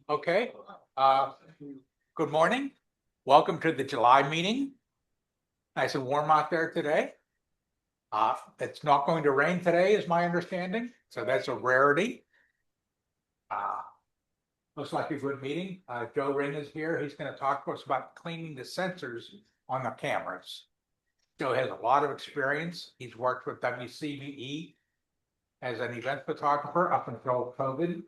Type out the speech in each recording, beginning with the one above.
Okay, good morning. Welcome to the July meeting. Nice and warm out there today. It's not going to rain today, is my understanding, so that's a rarity. Looks like a good meeting. Joe Ring is here. He's going to talk to us about cleaning the sensors on the cameras. Joe has a lot of experience. He's worked with WCBE as an event photographer up until COVID,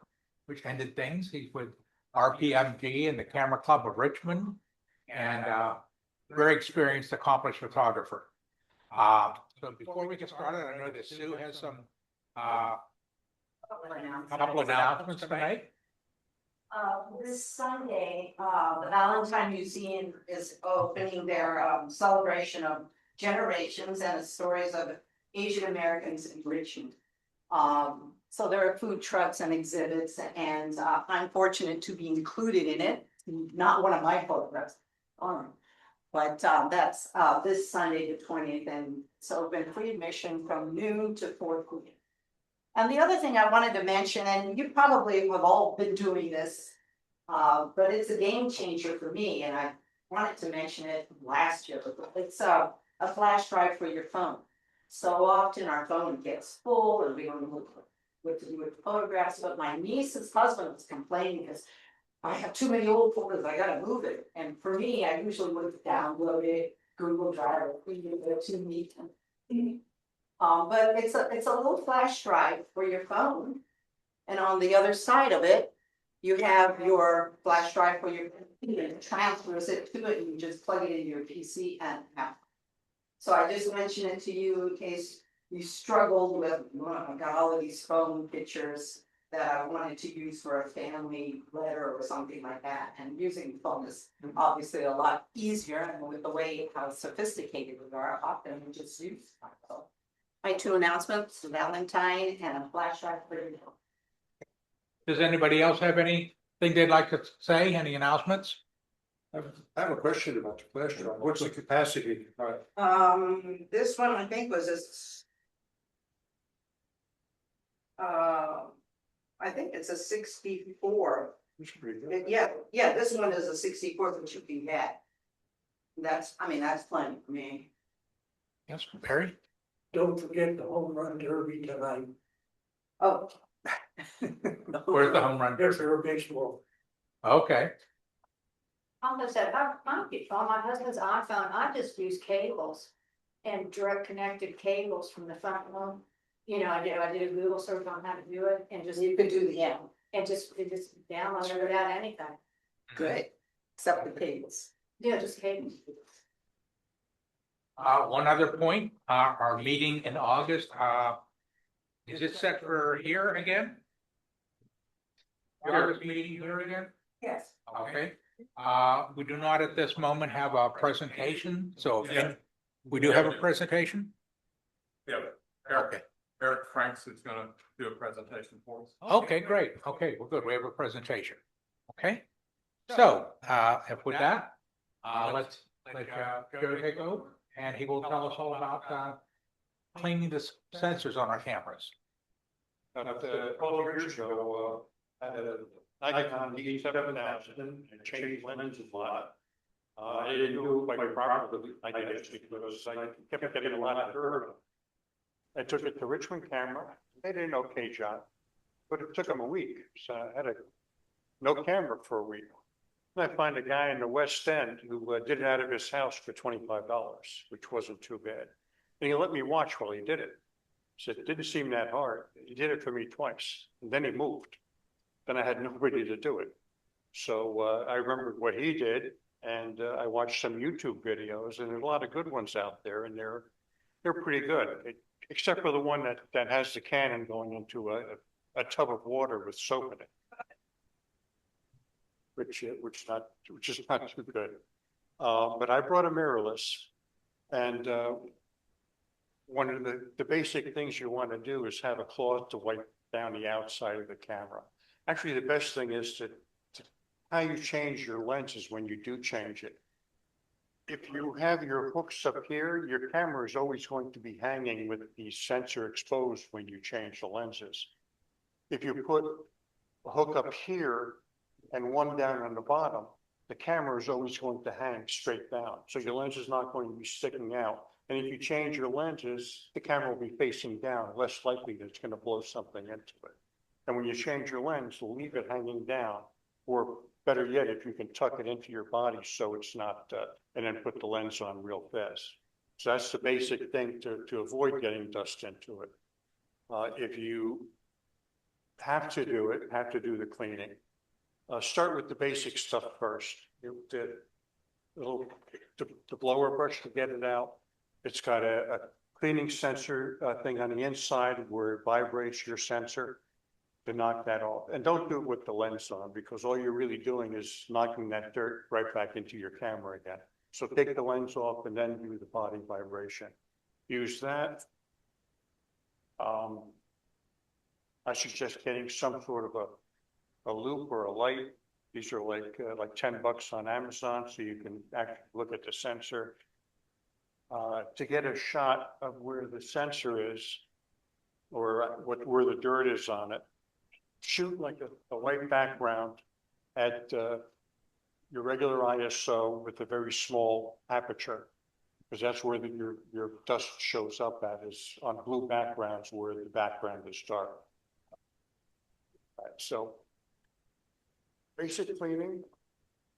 which ended things. He's with RPMG and the Camera Club of Richmond, and very experienced, accomplished photographer. So before we get started, I know that Sue has some couple of announcements tonight. This Sunday, the Valentine Museum is opening their celebration of generations and the stories of Asian Americans in Richmond. So there are food trucks and exhibits, and I'm fortunate to be included in it. Not one of my photographs, but that's this Sunday the 20th, and so it's been free admission from noon to 4 p.m. And the other thing I wanted to mention, and you probably have all been doing this, but it's a game changer for me, and I wanted to mention it last year. It's a flash drive for your phone. So often our phone gets full and we don't know what to do with photographs, but my niece's husband was complaining because I have too many old photos, I gotta move it. And for me, I usually would download it, Google Drive, or to meet. But it's a little flash drive for your phone. And on the other side of it, you have your flash drive for your computer. It transfers it to it, and you just plug it into your PC and have. So I just mentioned it to you in case you struggled with, I got all of these phone pictures that I wanted to use for a family letter or something like that. And using the phone is obviously a lot easier, and with the way how sophisticated we are, often we just use my phone. My two announcements, Valentine and a flash drive for you. Does anybody else have anything they'd like to say? Any announcements? I have a question about the flash drive. What's the capacity? This one I think was I think it's a 64. It's pretty good. Yeah, this one is a 64 that you can get. That's plenty for me. Yes, Barry? Don't forget the home run derby tonight. Oh. Where's the home run? There's your baseball. Okay. I'm gonna say, on my husband's iPhone, I just use cables and direct connected cables from the front room. You know, I did a Google search on how to do it and just You could do the and just download it without anything. good, except the cables. Yeah, just cables. One other point, our meeting in August, is it set for here again? The August meeting here again? Yes. Okay. We do not at this moment have a presentation, so we do have a presentation? Yeah, Eric Franks is gonna do a presentation for us. Okay, great. Okay, well, good. We have a presentation. Okay. So, if with that, let's let Joe take over, and he will tell us all about cleaning the sensors on our cameras. About 12 years ago, I had a Nikon D7000 and changed lenses a lot. I didn't do it quite properly, I guess, because I kept getting a lot of dirt. I took it to Richmond Camera. They did an okay job, but it took them a week. So I had no camera for a week. And I find a guy in the West End who did it out of his house for $25, which wasn't too bad. And he let me watch while he did it. So it didn't seem that hard. He did it for me twice, and then he moved. Then I had nobody to do it. So I remembered what he did, and I watched some YouTube videos, and there's a lot of good ones out there, and they're pretty good, except for the one that has the cannon going into a tub of water with soap in it, which is not too good. But I brought a mirrorless, and one of the basic things you want to do is have a cloth to wipe down the outside of the camera. Actually, the best thing is to how you change your lenses when you do change it. If you have your hooks up here, your camera is always going to be hanging with the sensor exposed when you change the lenses. If you put a hook up here, and one down on the bottom, the camera is always going to hang straight down. So your lens is not going to be sticking out. And if you change your lenses, the camera will be facing down, less likely that it's going to blow something into it. And when you change your lens, leave it hanging down, or better yet, if you can tuck it into your body so it's not, and then put the lens on real fast. So that's the basic thing to avoid getting dust into it. If you have to do it, have to do the cleaning, start with the basic stuff first. The blower brush to get it out. It's got a cleaning sensor thing on the inside where it vibrates your sensor to knock that off. And don't do it with the lens on, because all you're really doing is knocking that dirt right back into your camera again. So take the lens off and then do the body vibration. Use that. I suggest getting some sort of a loop or a light. These are like $10 on Amazon, so you can actually look at the sensor. To get a shot of where the sensor is, or where the dirt is on it, shoot like a white background at your regular ISO with a very small aperture, because that's where your dust shows up at, is on blue backgrounds where the background is dark. All right, so basic cleaning,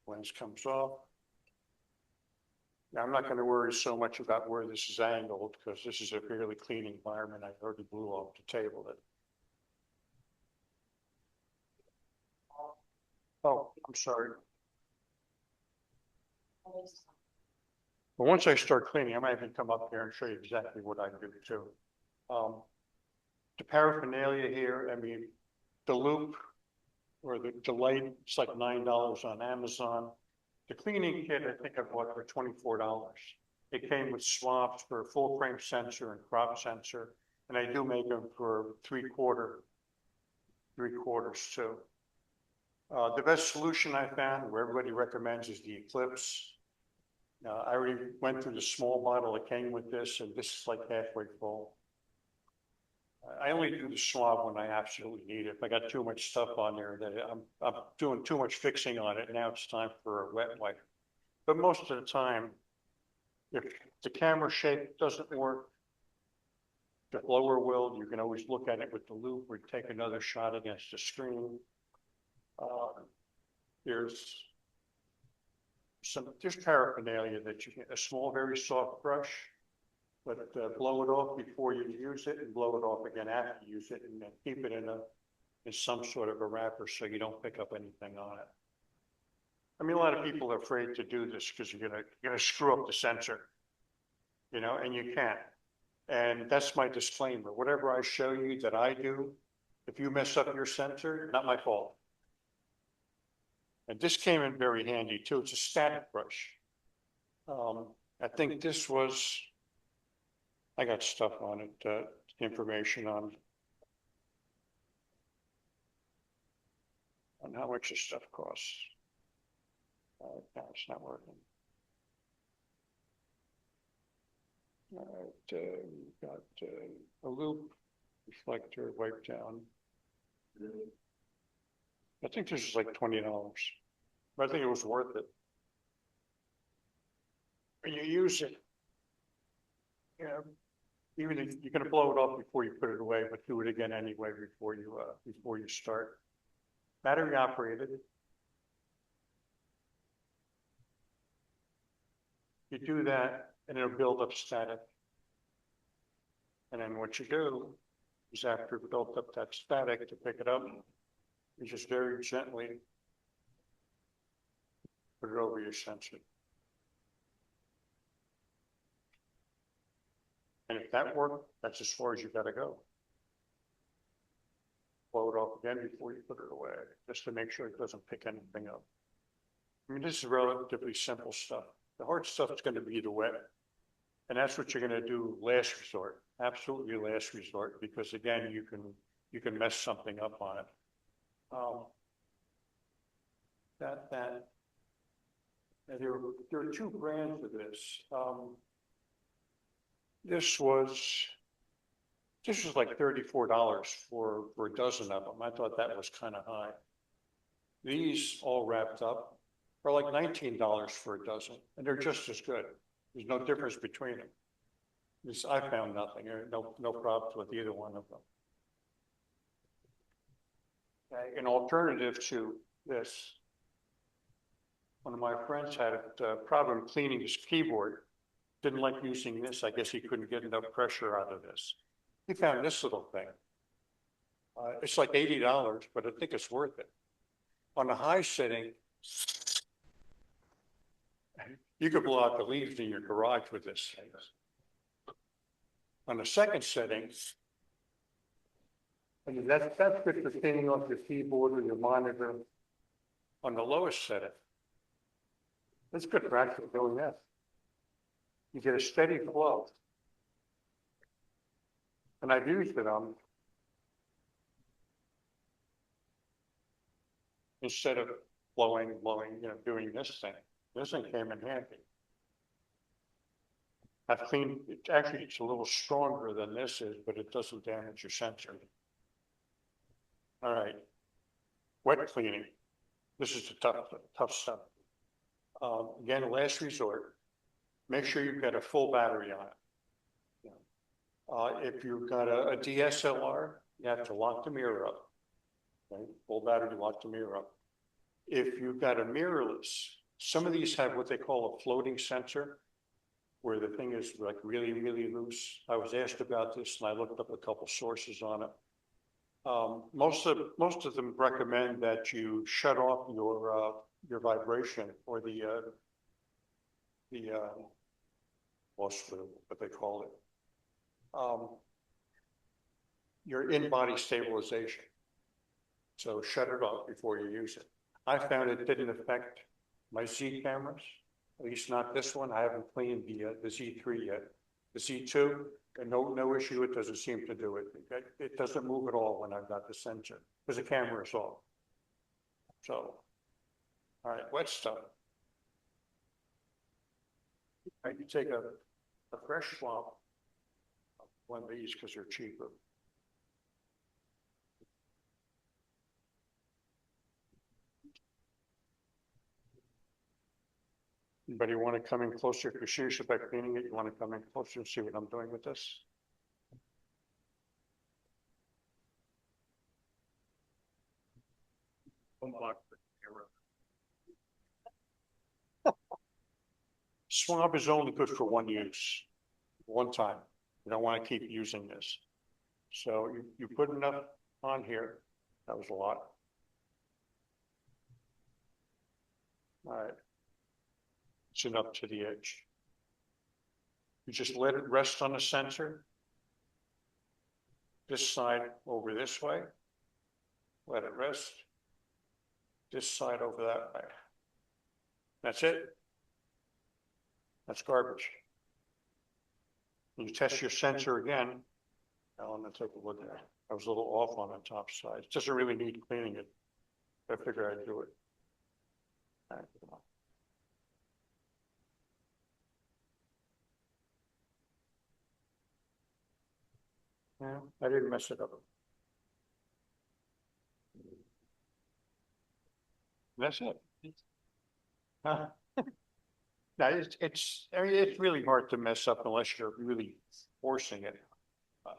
lens comes off. Now, I'm not going to worry so much about where this is angled, because this is a fairly clean environment. I already blew off the table. Oh, I'm sorry. But once I start cleaning, I might even come up here and show you exactly what I do too. The paraphernalia here, I mean, the loop or the light, it's like $9 on Amazon. The cleaning kit, I think I bought for $24. It came with swaps for full frame sensor and crop sensor, and I do make them for three quarters too. The best solution I found, where everybody recommends, is the Eclipse. I already went through the small bottle that came with this, and this is like halfway full. I only do the swab when I absolutely need it. If I got too much stuff on there that I'm doing too much fixing on it, now it's time for a wet wipe. But most of the time, if the camera shape doesn't work, the blower will, you can always look at it with the loop or take another shot against the screen. There's paraphernalia that you can, a small, very soft brush, but blow it off before you use it and blow it off again after you use it, and then keep it in some sort of a wrapper so you don't pick up anything on it. I mean, a lot of people are afraid to do this because you're gonna screw up the sensor, you know, and you can't. And that's my disclaimer. Whatever I show you that I do, if you mess up your sensor, not my fault. And this came in very handy too. It's a static brush. I think this was, I got stuff on it, information on how much this stuff costs. No, it's not working. All right, we've got a loop, reflector, wipe down. I think this is like $20, but I think it was worth it. When you use it, you know, even if you're going to blow it off before you put it away, but do it again anyway before you start. Battery operated. You do that, and it'll build up static. And then what you do is, after it built up that static, to pick it up, you just very gently put it over your sensor. And if that worked, that's as far as you gotta go. Blow it off again before you put it away, just to make sure it doesn't pick anything up. I mean, this is relatively simple stuff. The hard stuff is going to be the wet. And that's what you're going to do last resort, absolutely last resort, because again, you can mess something up on it. There are two brands of this. This was like $34 for a dozen of them. I thought that was kind of high. These all wrapped up are like $19 for a dozen, and they're just as good. There's no difference between them. This, I found nothing, no problems with either one of them. Okay, an alternative to this. One of my friends had a problem cleaning his keyboard. Didn't like using this. I guess he couldn't get enough pressure out of this. He found this little thing. It's like $80, but I think it's worth it. On the high setting, you could blow out the leaves in your garage with this thing. On the second setting, and that's good for cleaning off your keyboard or your monitor. On the lowest setting, that's good for actually doing that. You get a steady flow. And I've used it on instead of blowing, doing this thing. This thing came in handy. I've cleaned, actually it's a little stronger than this is, but it doesn't damage your sensor. All right, wet cleaning. This is the tough stuff. Again, last resort, make sure you've got a full battery on it. If you've got a DSLR, you have to lock the mirror up. Okay? Full battery, lock the mirror up. If you've got a mirrorless, some of these have what they call a floating sensor, where the thing is like really, really loose. I was asked about this and I looked up a couple sources on it. Most of them recommend that you shut off your vibration or what's what they call it, your in-body stabilization. So shut it off before you use it. I found it didn't affect my Z cameras, at least not this one. I haven't cleaned the Z3 yet. The Z2, and no issue. It doesn't seem to do it. It doesn't move at all when I've got the sensor because the camera is off. So, all right, wet stuff. All right, you take a fresh swab, one of these because they're cheaper. Anybody want to come in closer? If you're serious about cleaning it, you want to come in closer and see what I'm doing with this? Swab is only good for one use, one time. You don't want to keep using this. So you put enough on here. That was a lot. All right. Chin up to the edge. You just let it rest on the sensor. This side over this way. Let it rest. This side over that way. That's it. That's garbage. You test your sensor again. Now I'm gonna take a look at it. I was a little off on the top side. It doesn't really need cleaning it. I figure I'd do it. All right, come on. Yeah, I didn't mess it up. That's it. Huh? No, I mean, it's really hard to mess up unless you're really forcing it.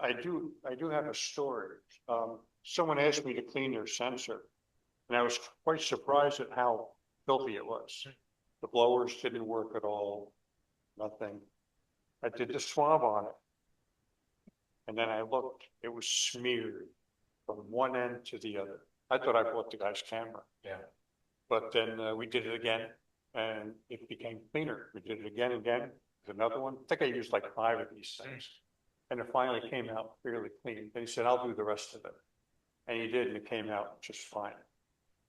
I do have a story. Someone asked me to clean their sensor, and I was quite surprised at how filthy it was. The blowers didn't work at all, nothing. I did the swab on it, and then I looked, it was smeared from one end to the other. I thought I bought the guy's camera. Yeah. But then we did it again, and it became cleaner. We did it again and again. There's another one. I think I used like 5 of these things. And it finally came out fairly clean. And he said, I'll do the rest of it. And he did, and it came out just fine.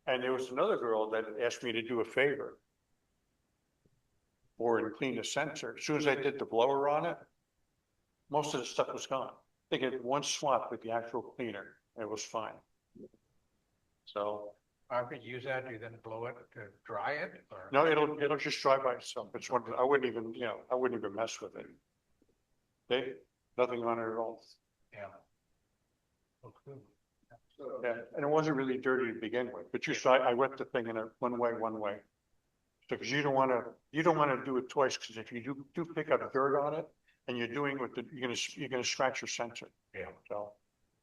And there was another girl that asked me to do a favor for her to clean the sensor. As soon as I did the blower on it, most of the stuff was gone. They did one swap with the actual cleaner, and it was fine. So I could use that, you then blow it to dry it, or? no, it'll just dry by itself. It's one. I wouldn't even mess with it. Okay, nothing on it at all. Yeah. Okay. Yeah, and it wasn't really dirty to begin with, but you saw, I wet the thing in a one way. So, cause you don't wanna do it twice, cause if you do pick up dirt on it and you're doing with the, you're gonna scratch your sensor. Yeah. So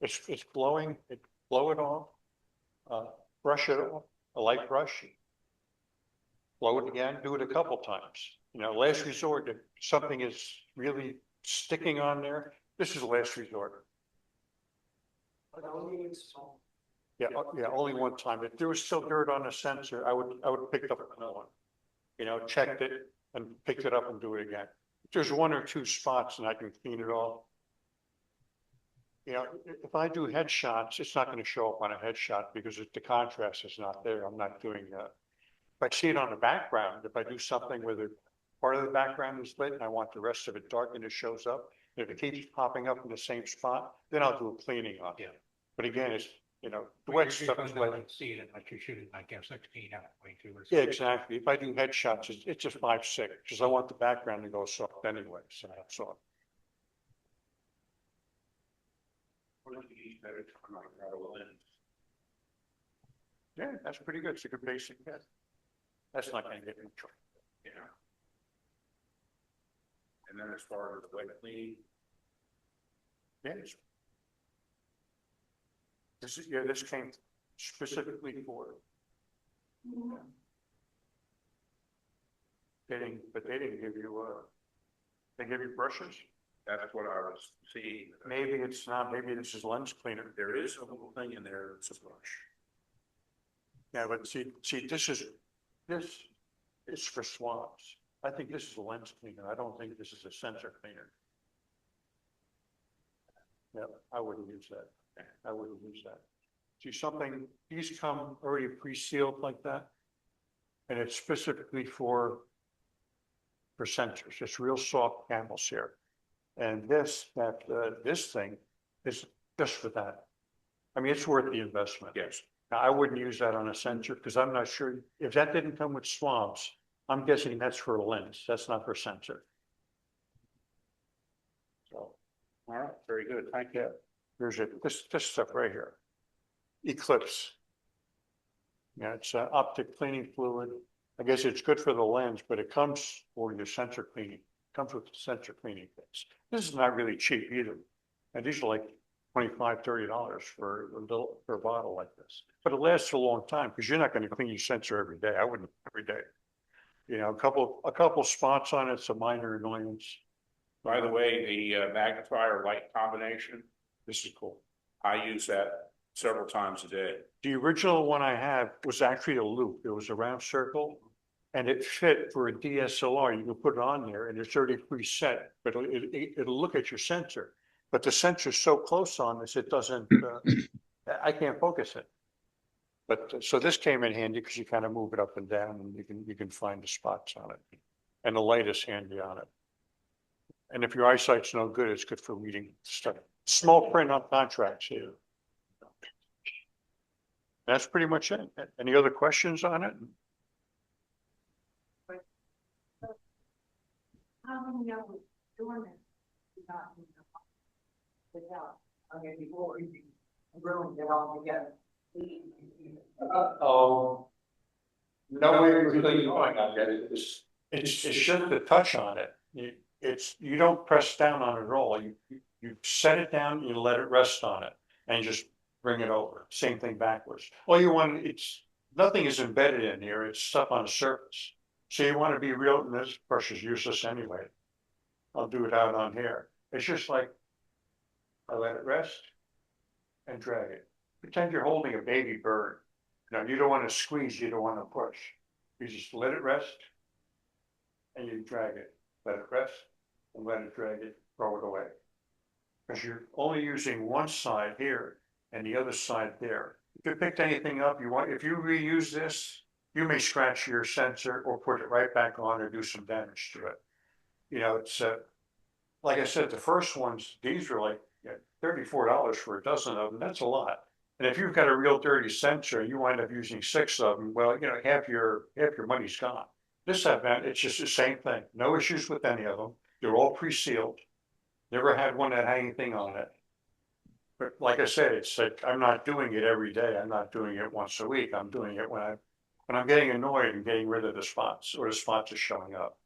it's blowing, blow it off, brush it off, a light brush. Blow it again, do it a couple times. Last resort, if something is really sticking on there, this is last resort. But only in small. Yeah, only one time. If there was still dirt on the sensor, I would pick up another one. Checked it and picked it up and do it again. If there's one or two spots and I can clean it all. If I do headshots, it's not gonna show up on a headshot because the contrast is not there. I'm not doing that. If I see it on the background, if I do something where part of the background is lit and I want the rest of it dark and it shows up, if it keeps popping up in the same spot, then I'll do a cleaning on it. Yeah. But again, it's, the wet stuff is Like lit. see it unless you're shooting like F-16 out 22 or Yeah, something. exactly. If I do headshots, it's just 5.6, because I want the background to go soft anyway, so that's all. Yeah, that's pretty good. It's a good basic. Yeah. That's not gonna get in trouble. Yeah. And then as far as wet cleaning, Yes. This came specifically for it. But they didn't give you, they give you brushes? that's what I was seeing. Maybe it's not, maybe this is lens cleaner. There is a little thing in there, it's a brush. Yeah, but see, this is for swabs. I think this is a lens cleaner. I don't think this is a sensor cleaner. Yeah, I wouldn't use that. I wouldn't use that. See something, these come already pre-sealed like that. And it's specifically for sensors. It's real soft camels here. And this thing is just for that. I mean, it's worth the investment. Yes. Now, I wouldn't use that on a sensor because I'm not sure, if that didn't come with swabs, I'm guessing that's for a lens. That's not for sensor. So. All right, very good. Thank you. Here's this stuff right here. Eclipse. Yeah, it's optic cleaning fluid. I guess it's good for the lens, but it comes for your sensor cleaning. It comes with sensor cleaning kits. This is not really cheap either. And these are like $25, $30 for a bottle like this. But it lasts a long time because you're not going to clean your sensor every day. I wouldn't every day. A couple spots on it's a minor annoyance. By the way, the magnifier light combination, This is cool. I use that several times a day. The original one I have was actually a loop. It was a round circle and it fit for a DSLR. You can put it on there and it's already preset, but it'll look at your sensor. But the sensor's so close on this, it doesn't, I can't focus it. But so this came in handy because you kind of move it up and down and you can find the spots on it. And the light is handy on it. And if your eyesight's no good, it's good for reading stuff. Small print on contracts here. That's pretty much it. Any other questions on it? How do you know doing this? Without, before we really get all together. Oh. No way really knowing on it. It's just the touch on it. You don't press down on it at all. You set it down, you let it rest on it and just bring it over. Same thing backwards. All you want, nothing is embedded in here. It's stuff on the surface. So you want to be real, and this brush is useless anyway. I'll do it out on here. It's just like, I let it rest and drag it. Pretend you're holding a baby bird. You don't want to squeeze, you don't want to push. You just let it rest and you drag it. Let it rest and let it drag it, throw it away. Because you're only using one side here and the other side there. If you picked anything up if you reuse this, you may scratch your sensor or put it right back on or do some damage to it. It's like I said, the first ones, these are like $34 for a dozen of them. That's a lot. And if you've got a real dirty sensor, you wind up using 6 of them. Well, half your money's gone. This event, it's just the same thing. No issues with any of them. They're all pre-sealed. Never had one that had anything on it. But like I said, it's like, I'm not doing it every day. I'm not doing it once a week. I'm doing it when I'm getting annoyed and getting rid of the spots or the spots are showing up.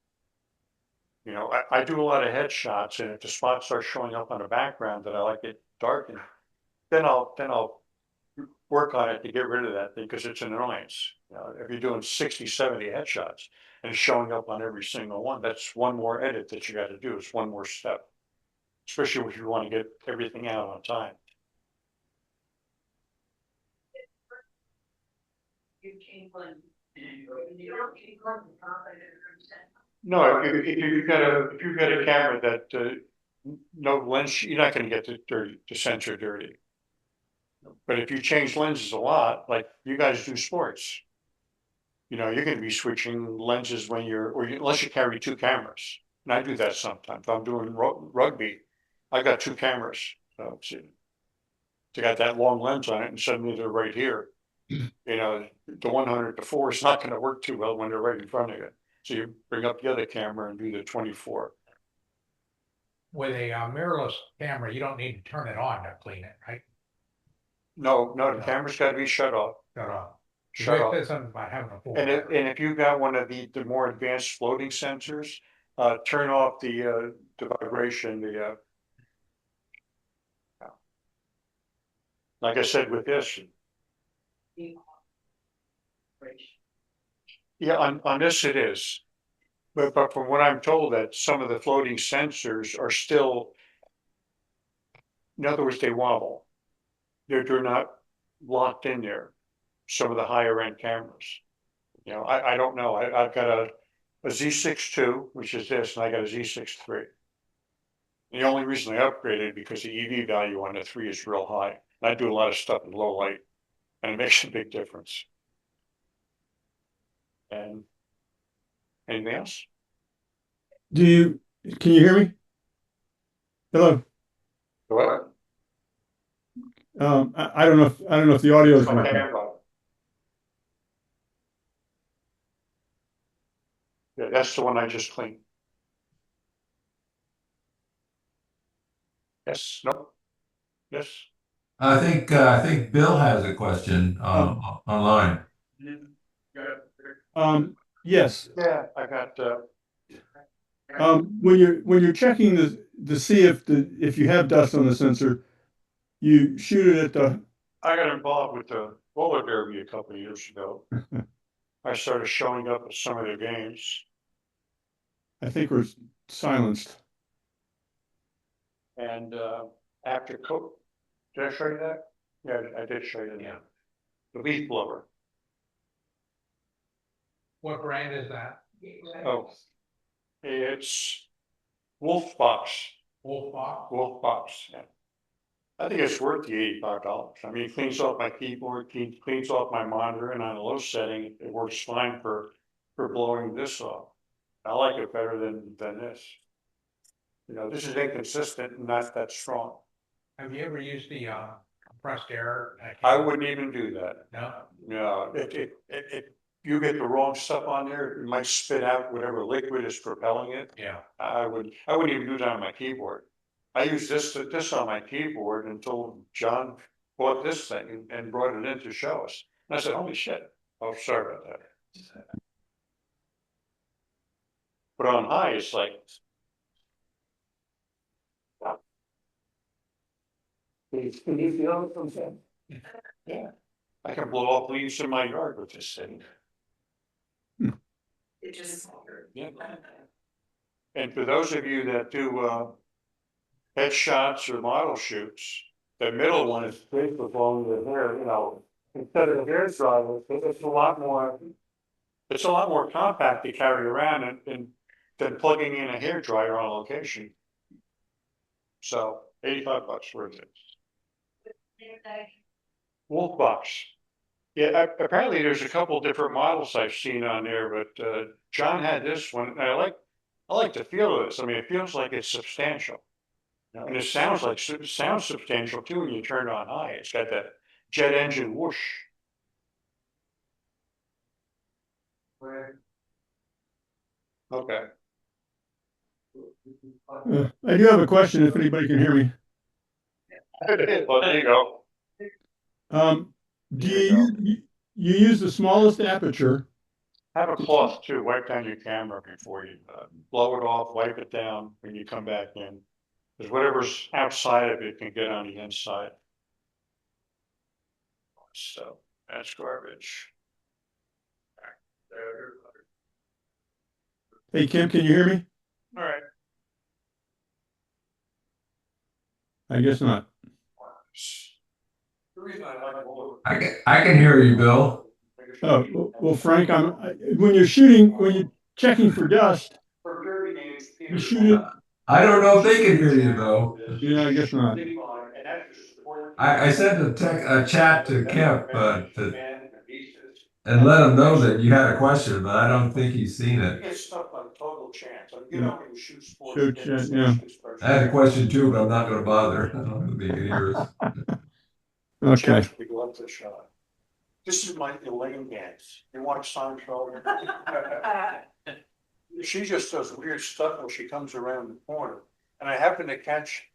You know, I do a lot of headshots, and if the spots are showing up on the background that I like it darkened, then I'll work on it to get rid of that thing, because it's an annoyance. You know, if you're doing 60, 70 headshots and it's showing up on every single one, that's one more edit that you gotta do. It's one more step. Especially if you wanna get everything out on time. No, if you've got a camera that, no lens, you're not gonna get the sensor dirty. But if you change lenses a lot, like you guys do sports, you know, you're gonna be switching lenses when unless you carry two cameras. And I do that sometimes. If I'm doing rugby, I got two cameras. So they got that long lens on it, and suddenly they're right here. You know, the 100 to 4 is not gonna work too well when they're right in front of you. So you bring up the other camera and do the 24. With a mirrorless camera, you don't need to turn it on to clean it, right? No, the camera's gotta be shut off. Shut off. Shut off. Said something about having a full. And if you've got one of the more advanced floating sensors, turn off the vibration, like I said with this. Yeah, on this it is. But from what I'm told, that some of the floating sensors are still, in other words, they wobble. They're not locked in there. Some of the higher end cameras. You know, I don't know. I've got a Z6 II, which is this, and I got a Z6 III. The only reason I upgraded because the EV value on the 3 is real high. And I do a lot of stuff in low light, and it makes a big difference. And anything else? Can you hear me? Hello. What? I don't know if the audio is My working. camera. Yeah, that's the one I just cleaned. Yes, no, yes. I think Bill has a question online. Yes. Yeah, I got, When you're checking to see if you have dust on the sensor, you shoot it at the. I got involved with the roller derby a couple of years ago. I started showing up at some of the games. I think we're silenced. And after did I show you that? Yeah, I did show you that. Yeah. The leaf blower. What brand is that? Oh, it's Wolf Box. Wolf Box? Wolf Box, yeah. I think it's worth the $85. I mean, it cleans off my keyboard, cleans off my monitor, and on a low setting, it works fine for blowing this off. I like it better than this. You know, this is inconsistent and not that strong. Have you ever used the compressed air? I wouldn't even do that. No? No, you get the wrong stuff on there, it might spit out whatever liquid is propelling it. Yeah. I wouldn't even do that on my keyboard. I used this on my keyboard until John bought this thing and brought it in to show us. And I said, holy shit. Oh, sorry about that. But on high, it's like. Can you feel it from there? Yeah. I can blow off leaves in my yard with this thing. It just. Yeah. And for those of you that do headshots or model shoots, the middle one is great for blowing the hair, you know, instead of a hair dryer, it's a lot more compact to carry around and than plugging in a hair dryer on location. So $85 worth it. Wolf Box. Yeah, apparently there's a couple different models I've seen on there, but John had this one, and I like the feel of this. I mean, it feels like it's substantial. And it sounds substantial too when you turn it on high. It's got that jet engine whoosh. Okay. I do have a question if anybody can hear me. Well, there you go. Do you use the smallest aperture? Have a cloth too, wipe down your camera before you blow it off, wipe it down when you come back in. Because whatever's outside of it can get on the inside. So that's garbage. Hey, Kim, can you hear me? All right. I guess not. The reason I like all I can hear you, Bill. Oh, well, Frank, when you're shooting, when you're checking for dust, you shoot it. I don't know if they can hear you though. Yeah, I guess not. I sent a chat to Kemp, and let him know that you had a question, but I don't think he's seen it. It's stuff like total chance. I mean, you know, when you shoot sports. Shoot chat, yeah. I had a question too, but I'm not gonna bother. I don't think he can hear us. Okay. Jeff, we love this shot. This is my Elaine dance. You watch Seinfeld? She just does weird stuff when she comes around the corner. And I happen to catch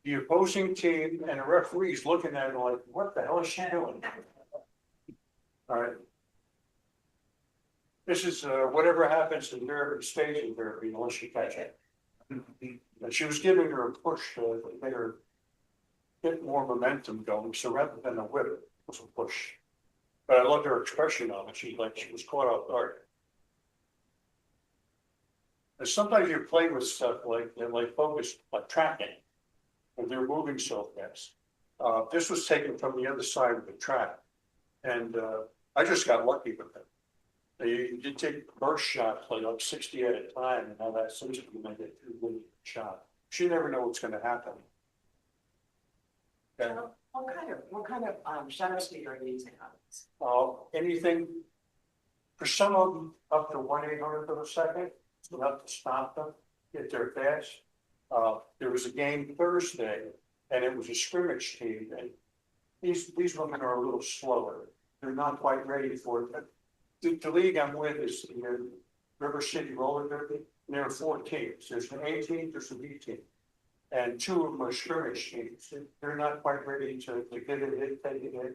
the opposing team and the referee's looking at her like, what the hell is she doing? All right. This is whatever happens in Derby, stays in Derby unless you catch it. And she was giving her a push to make her get more momentum going. So rather than a whip, it was a push. But I loved her expression on it. She was caught off guard. And sometimes you play with stuff like focus, like tracking, and they're moving so fast. This was taken from the other side of the track, and I just got lucky with it. You take burst shots like 60 at a time, and now that seems to make it too good a shot. You never know what's going to happen. Okay. What kind of shutter speed are you using on this? Anything, for some of them, up to 1/800th of a second, so enough to stop them, get there fast. There was a game Thursday, and it was a scrimmage team, and these women are a little slower. They're not quite ready for it. The league I'm with is the River City Roller Derby, and there are 4 teams. There's an A team, there's a B team. And 2 of them are scrimmage teams. They're not quite ready to get it in, take it in.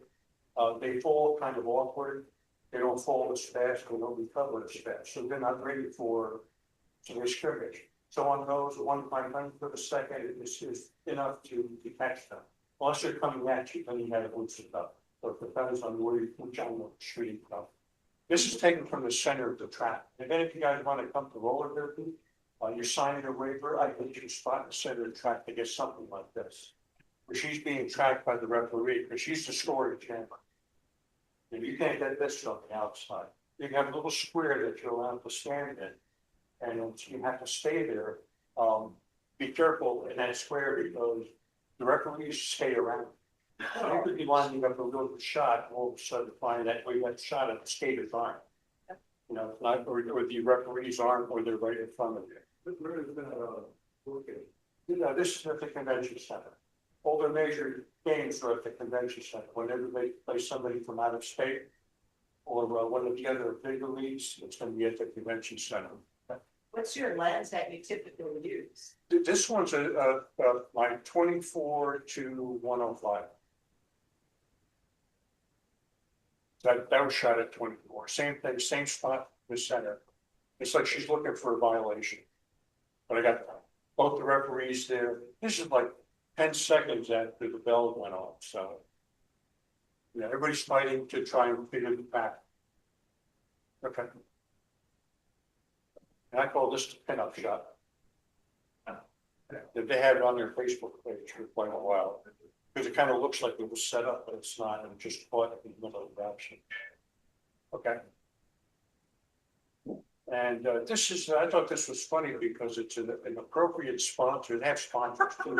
They fall kind of awkward. They don't fall as fast, they don't recover as fast. So they're not ready for their scrimmage. So on those, 1/500th of a second is enough to catch them. Unless they're coming at you, then you have to boost it up. So it depends on which angle the shooting from. This is taken from the center of the track. And then if you guys want to come to roller derby, you're signing a waiver, I think you spot in the center of the track to get something like this. Where she's being tracked by the referee, because she's the scoring chamber. And you can't get this on the outside. You have a little square that you're allowed to stand in. And you have to stay there. Be careful in that square because the referees stay around. So you could be lining up a real good shot, and all of a sudden find that we got shot at the skaters aren't. You know, not or the referees aren't, or they're right in front of you. Where is that located? This is at the convention center. All the major games are at the convention center. Whenever they play somebody from out of state or one of the other bigger leagues, it's going to be at the convention center. What's your lens that you typically use? This one's my 24 to 105. That was shot at 24. Same thing, same spot, the center. It's like she's looking for a violation. But I got both the referees there. This is like 10 seconds after the bell went off. So, yeah, everybody's fighting to try and figure the back. Okay. And I call this the pinup shot. They had it on their Facebook page for quite a while. Because it kind of looks like it was set up, but it's not, and just caught in the middle of the action. Okay. And this is, I thought this was funny because it's an appropriate sponsor. They have sponsors too.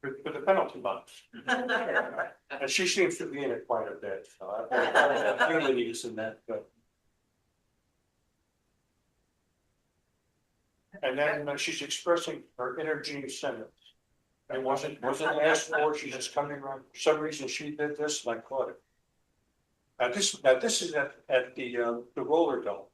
For the penalty box. And she seems to be in it quite a bit. So I really need in that. But. And then she's expressing her inner genius sentence. It wasn't asked for, she's just coming around. For some reason she did this and I caught it. Now this is at the roller dome,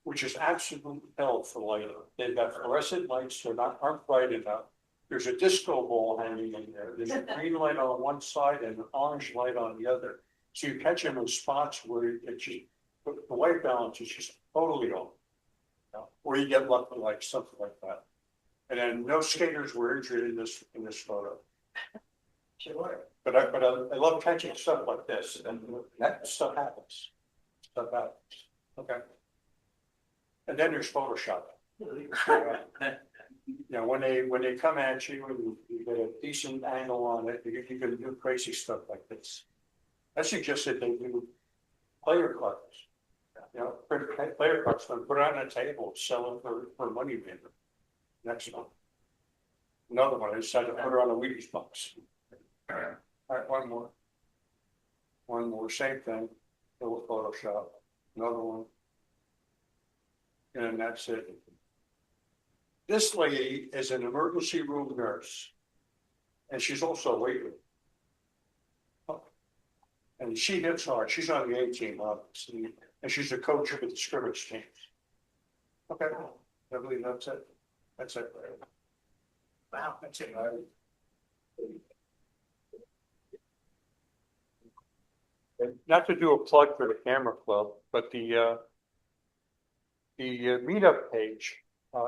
which is absolute hell for lighting. They've got fluorescent lights, aren't bright enough. there's a disco ball hanging in there. There's a green light on one side and an orange light on the other. So you catch them in spots where it just, the white balance is just totally off. Or you get lucky like something like that. And then no skaters were injured in this photo. Sure. But I love catching stuff like this, and that stuff happens. Stuff happens. Okay. And then there's Photoshop. When they come at you and you get a decent angle on it, you can do crazy stuff like this. I suggest that they do player cards. Print player cards, and put it on a table, sell it for money maker. Next one. Another one, I decided to put her on a Wheaties box. All right, one more. One more, same thing, little Photoshop, another one. And that's it. This lady is an emergency room nurse. And she's also a waiter. And she hits hard, she's on the A team, obviously, and she's a coach of the scrimmage teams. Okay, I believe that's it. That's it. Wow, that's it. Not to do a plug for the camera club, but the meetup page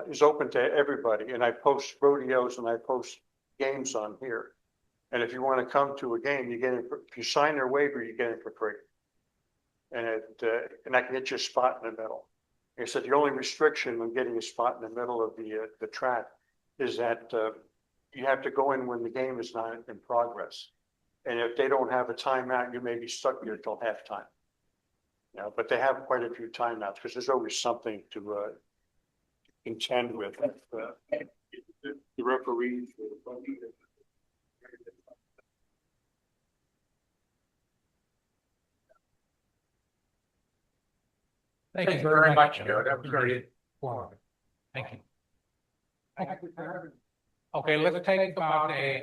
is open to everybody, and I post rodeos and I post games on here. And if you want to come to a game, you get it. If you sign their waiver, you get it for free. And I can get you a spot in the middle. Like I said, the only restriction on getting a spot in the middle of the track is that you have to go in when the game is not in progress. And if they don't have a timeout, you may be stuck here till halftime. But they have quite a few timeouts because there's always something to contend with. The referees. Thank you very much, Joe. That was very informative. Thank you. Okay, let's take about a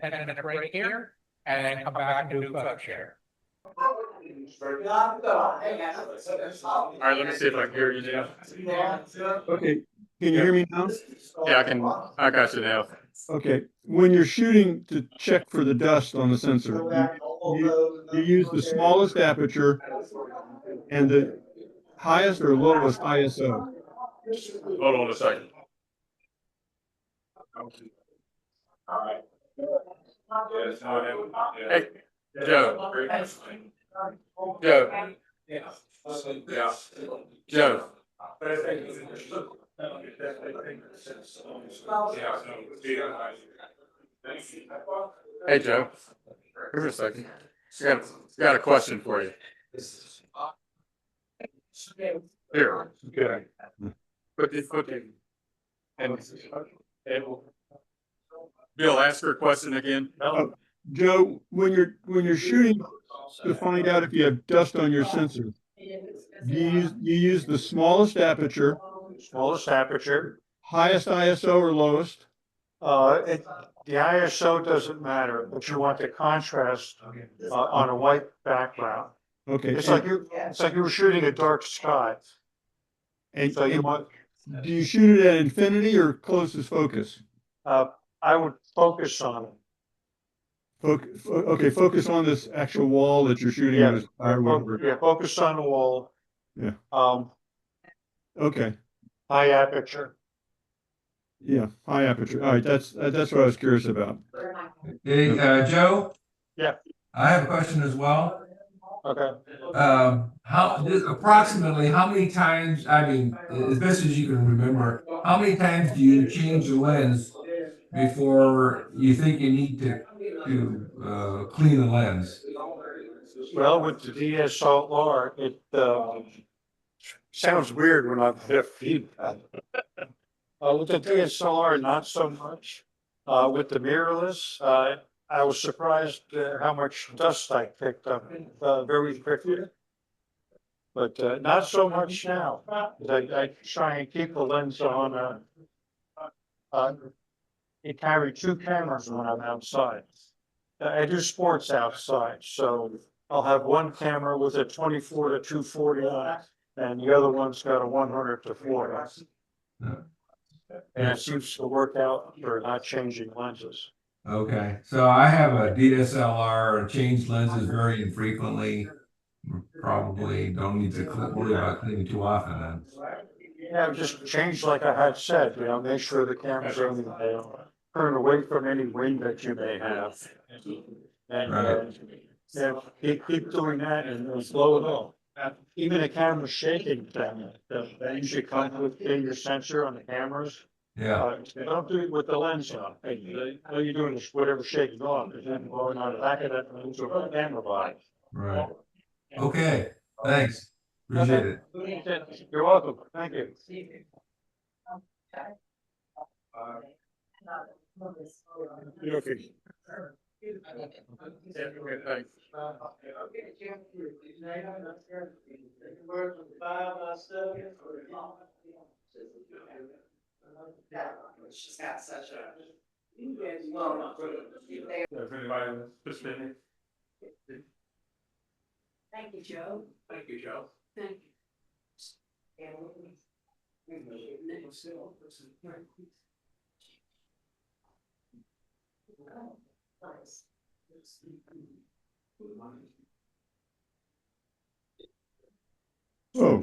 10-minute break here and then come back and do photo share. All right, let me see if I can hear you now. Okay, can you hear me now? Yeah, I got you now. Okay, when you're shooting to check for the dust on the sensor, you use the smallest aperture and the highest or lowest ISO. Hold on a second. Hey, Joe. Joe. Yeah. Joe. Hey, Joe. Here's a second. Got a question for you. Here. Okay. Put the and Bill, ask her question again. Joe, when you're shooting to find out if you have dust on your sensor, you use the smallest aperture, highest ISO or lowest? The ISO doesn't matter, but you want the contrast on a white background. Okay. It's like you were shooting a dark sky. And So you want. do you shoot it at infinity or closest focus? I would focus on it. Okay, focus on this actual wall that you're shooting on. Focus on the wall. Yeah. Okay. High aperture. Yeah, high aperture. All right, that's what I was curious about. Hey, Joe? Yeah. I have a question as well. Okay. Approximately how many times, I mean, as best as you can remember, how many times do you change the lens before you think you need to clean the lens? Well, with the DSLR, it sounds weird when I'm 50. With the DSLR, not so much. With the mirrorless, I was surprised how much dust I picked up very quickly. But not so much now. I try and keep the lens on. I carry two cameras when I'm outside. I do sports outside, so I'll have one camera with a 24 to 240 on it, and the other one's got a 100 to 40. And it seems to work out for not changing lenses. Okay, so I have a DSLR, change lenses very infrequently. Probably don't need to worry about cleaning too often then. Yeah, just change like I had said, make sure the camera's only, turn away from any wind that you may have. And, Right. keep doing that and slow it off. Even a camera shaking, that usually comes with your sensor on the cameras. Yeah, Don't do it with the lens on. Hey, all you're doing is whatever shaking off, is then going on the back of that lens or the camera body. right. Okay, thanks. Appreciate it. You're welcome. Thank you. Okay. She's got such a. Thank you, Joe. Thank you, Joe. Thank Oh,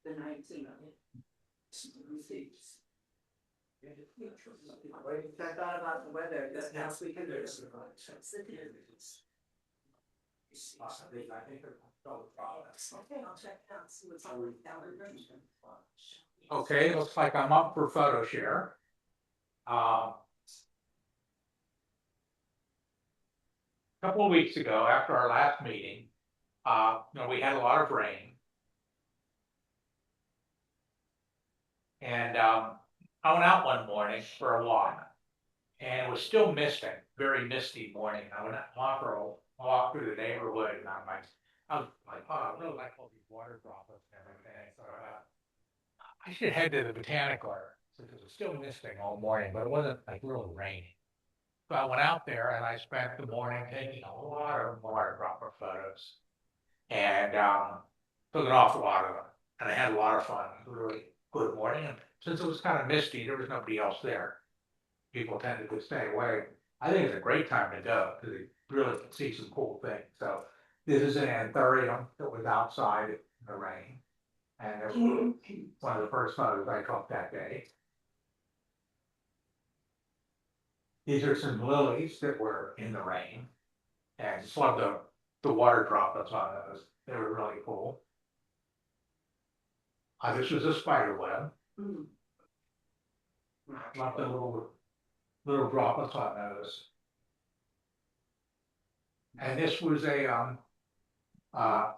The 19th. I thought about the weather this past weekend. Okay, I'll check it out, see what's on the calendar. Okay, looks like I'm up for photo share. Couple of weeks ago, after our last meeting, we had a lot of rain. And I went out one morning for a walk, and it was still misting, very misty morning. I went out for a walk through the neighborhood, and I was like, oh, I really like all these water droplets and everything. So I should head to the botanical garden because it was still misting all morning, but it wasn't like really raining. So I went out there and I spent the morning taking a lot of water droplet photos, and took an awful lot of them, and I had a lot of fun. It was a really good morning, and since it was kind of misty, there was nobody else there. People tended to stay away. I think it's a great time to go because you really can see some cool things. So this is an anthurium that was outside in the rain, and it was one of the first photos I took that day. These are some lilies that were in the rain, and just love the water droplets on those. They were really cool. This was a spider web. Love the little droplets on those. And this was a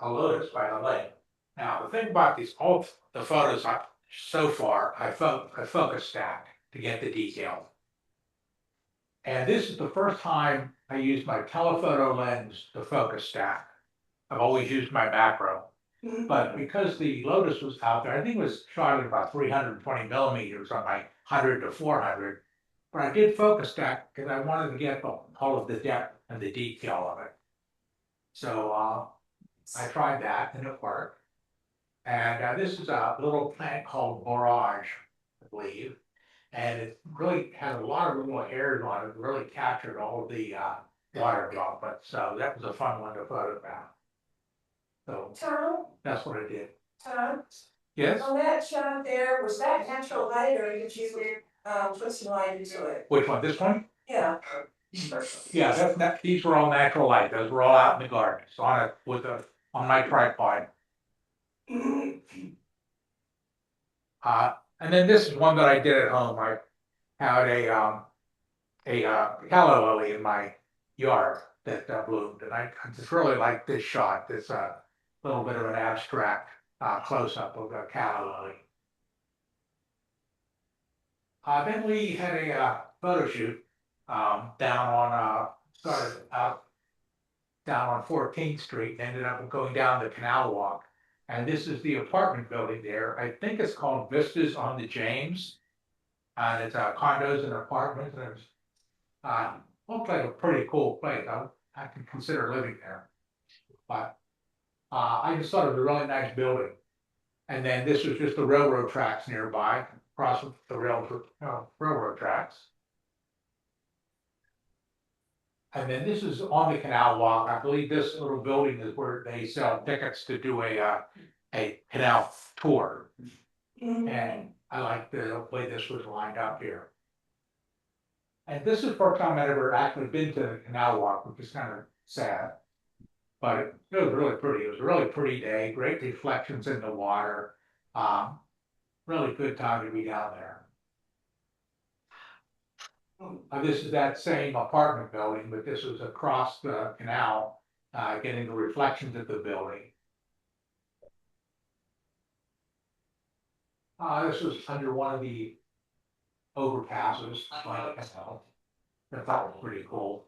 lotus by the lake. Now the thing about these, all the photos so far, I focus stacked to get the detail. And this is the first time I used my telephoto lens to focus stack. I've always used my macro, but because the lotus was out there, I think it was shot at about 320 millimeters on my 100 to 400. But I did focus stack because I wanted to get all of the depth and the detail of it. So I tried that and it worked. And this is a little plant called borage, I believe. And it really had a lot of little hairs on it, really captured all of the water droplets. So that was a fun one to photograph. So Tom, that's what I did. Tom, Yes? on that shot there, was that natural light or did you put some light into it? Which one? This one? Yeah. Yeah, these were all natural light. Those were all out in the garden. So on my tripod. And then this is one that I did at home. I had a calla lily in my yard that bloomed, and I just really like this shot. This little bit of an abstract close up of a calla lily. Then we had a photo shoot started out down on 14th Street and ended up going down the Canal Walk. And this is the apartment building there. I think it's called Vistas on the James. And it's condos and apartments. And it looks like a pretty cool place. I can consider living there. But I just thought it was a really nice building. And then this was just the railroad tracks nearby, across the railroad tracks. And then this is on the canal walk. I believe this little building is where they sell tickets to do a canal tour. And I like the way this was lined up here. And this is the first time I'd ever actually been to the canal walk, which is kind of sad. But it was really pretty. It was a really pretty day, great reflections in the water. Really good time to be down there. This is that same apartment building, but this was across the canal, getting the reflections of the building. This was under one of the overpasses by the canal. I thought was pretty cool.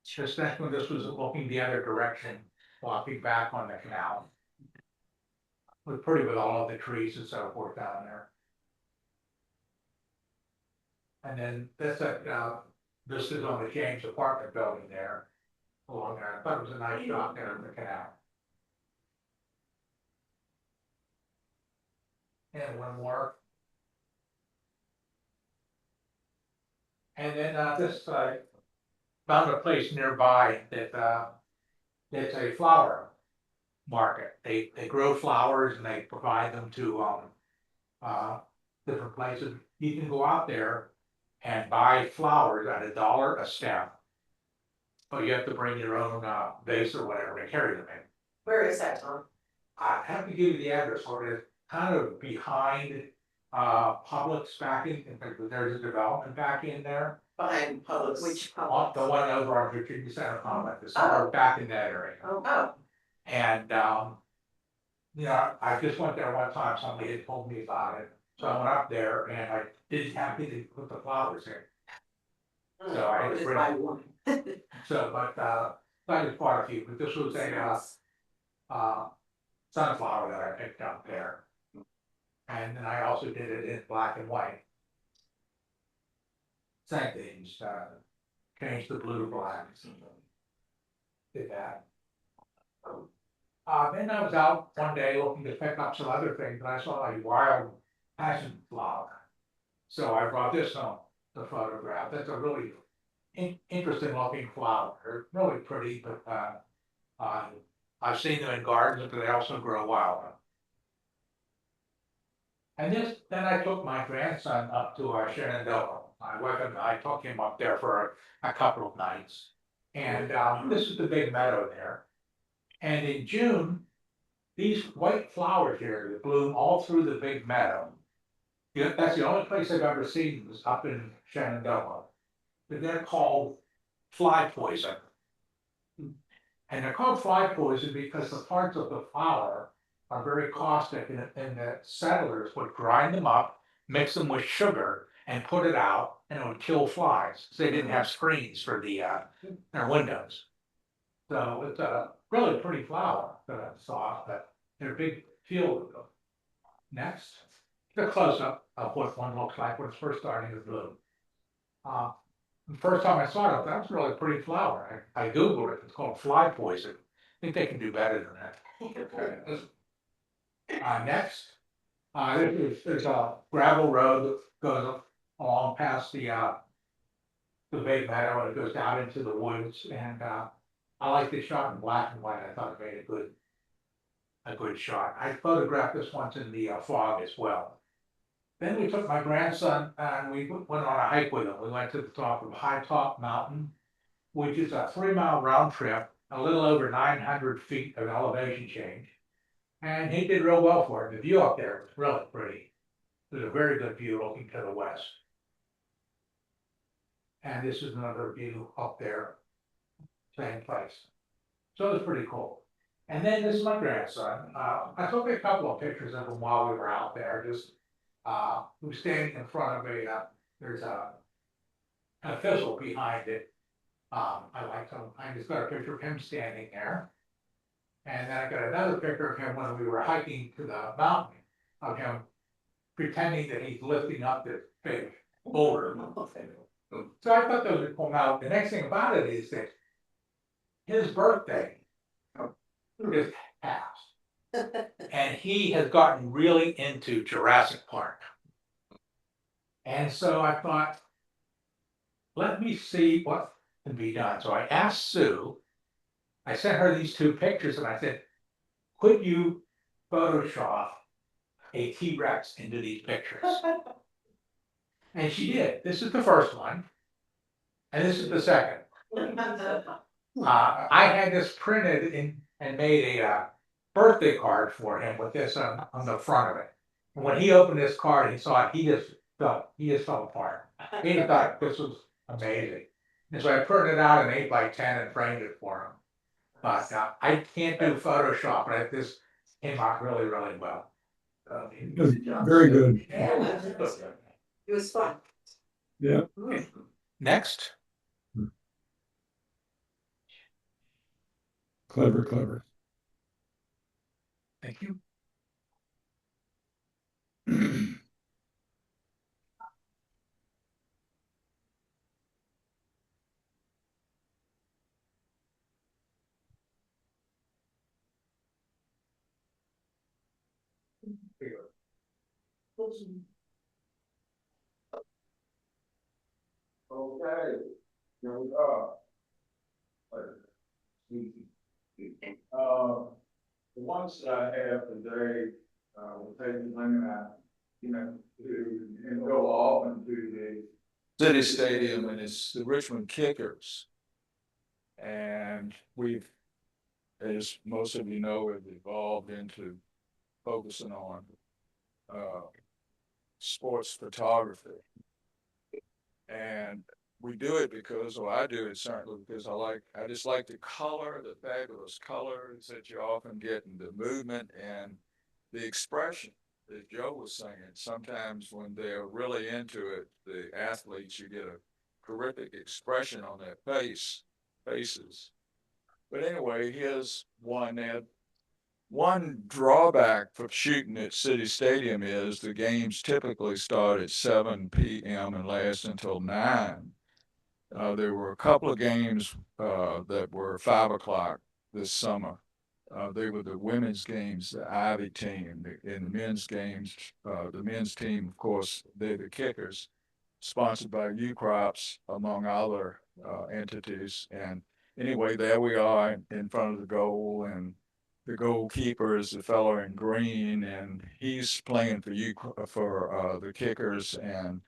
Just next when this was looking the other direction, walking back on the canal. It was pretty with all of the trees and so forth down there. And then this is on the James apartment building there, along there. I thought it was a nice shot there in the canal. And one more. And then this found a place nearby that it's a flower market. They grow flowers and they provide them to different places. You can go out there and buy flowers at $1 a stem. But you have to bring your own vase or whatever to carry them in. Where is that, Tom? I have to give you the address, or it's kind of behind Publix back in, there's a development back in there. Behind Publix. Which The public? one over on Virginia Center Complex, Oh. back in that area. Oh, And yeah, I just went there one time, somebody had told me about it. So I went up there and I didn't have anything to put the flowers in. So I had to just bring- buy one. So, but I just bought a few, but this was a sunflower that I picked up there. And then I also did it in black and white. Same things, changed the blue to black. Did that. Then I was out one day looking to pick up some other things, and I saw a wild passion flower. So I brought this home to photograph. That's a really interesting looking flower. They're really pretty, but I've seen them in gardens, but they also grow wild. And then I took my grandson up to Shenandoah. I took him up there for a couple of nights. And this is the big meadow there. And in June, these white flowers here that bloom all through the big meadow. Yeah, that's the only place I've ever seen was up in Shenandoah. But they're called fly poison. And they're called fly poison because the parts of the flower are very caustic, and the settlers would grind them up, mix them with sugar, and put it out, and it would kill flies. So they didn't have screens for their windows. So it's a really pretty flower that I saw, but they're a big field of them. Next, the close-up of what one looks like when it's first starting to bloom. The first time I saw it, that was a really pretty flower. I Googled it, it's called fly poison. I think they can do better than that. Next, there's a gravel road that goes along past the big meadow, and it goes down into the woods, and I like this shot in black and white. I thought it made a good shot. I photographed this once in the fog as well. Then we took my grandson and we went on a hike with him. We went to the top of High Top Mountain, which is a 3-mile round trip, a little over 900 feet of elevation change. And he did real well for it. The view up there was really pretty. There's a very good view looking to the west. And this is another view up there, same place. So it was pretty cool. And then this is my grandson. I took a couple of pictures of him while we were out there. Just he was standing in front of there's an official behind it. I liked him. I just got a picture of him standing there. And then I got another picture of him when we were hiking to the mountain, of him pretending that he's lifting up this big boulder. So I thought those would come out. The next thing about it is that his birthday just passed. And he has gotten really into Jurassic Park. And so I thought, let me see what can be done. So I asked Sue, I sent her these two pictures and I said, could you Photoshop a T-Rex into these pictures? And she did. This is the first one. And this is the second. I had this printed and made a birthday card for him with this on the front of it. And when he opened this card, he saw it, he just fell apart. He thought this was amazing. And so I printed it out in 8x10 and framed it for him. But I can't do Photoshop, but this came out really, really well. Very good. Yeah. It was fun. Yeah. Next. Clever, clever. Thank you. Okay, here we are. The ones that I have today, will take the limit out, and go off into the city stadium, and it's the Richmond Kickers. And we've, as most of you know, have evolved into focusing on, sports photography. And we do it because, or I do it certainly because I just like the color, the fabulous colors that you often get in the movement and the expression, as Joe was saying. Sometimes when they're really into it, the athletes, you get a terrific expression on their faces. But anyway, here's one that one drawback for shooting at City Stadium is the games typically start at 7 p.m. and last until 9. There were a couple of games that were 5 o'clock this summer. They were the women's games, the Ivy team, and the men's games. The men's team, of course, they're the Kickers, sponsored by U-Crops, among other entities. And anyway, there we are in front of the goal, and the goalkeeper is the fellow in green, and he's playing for the Kickers, and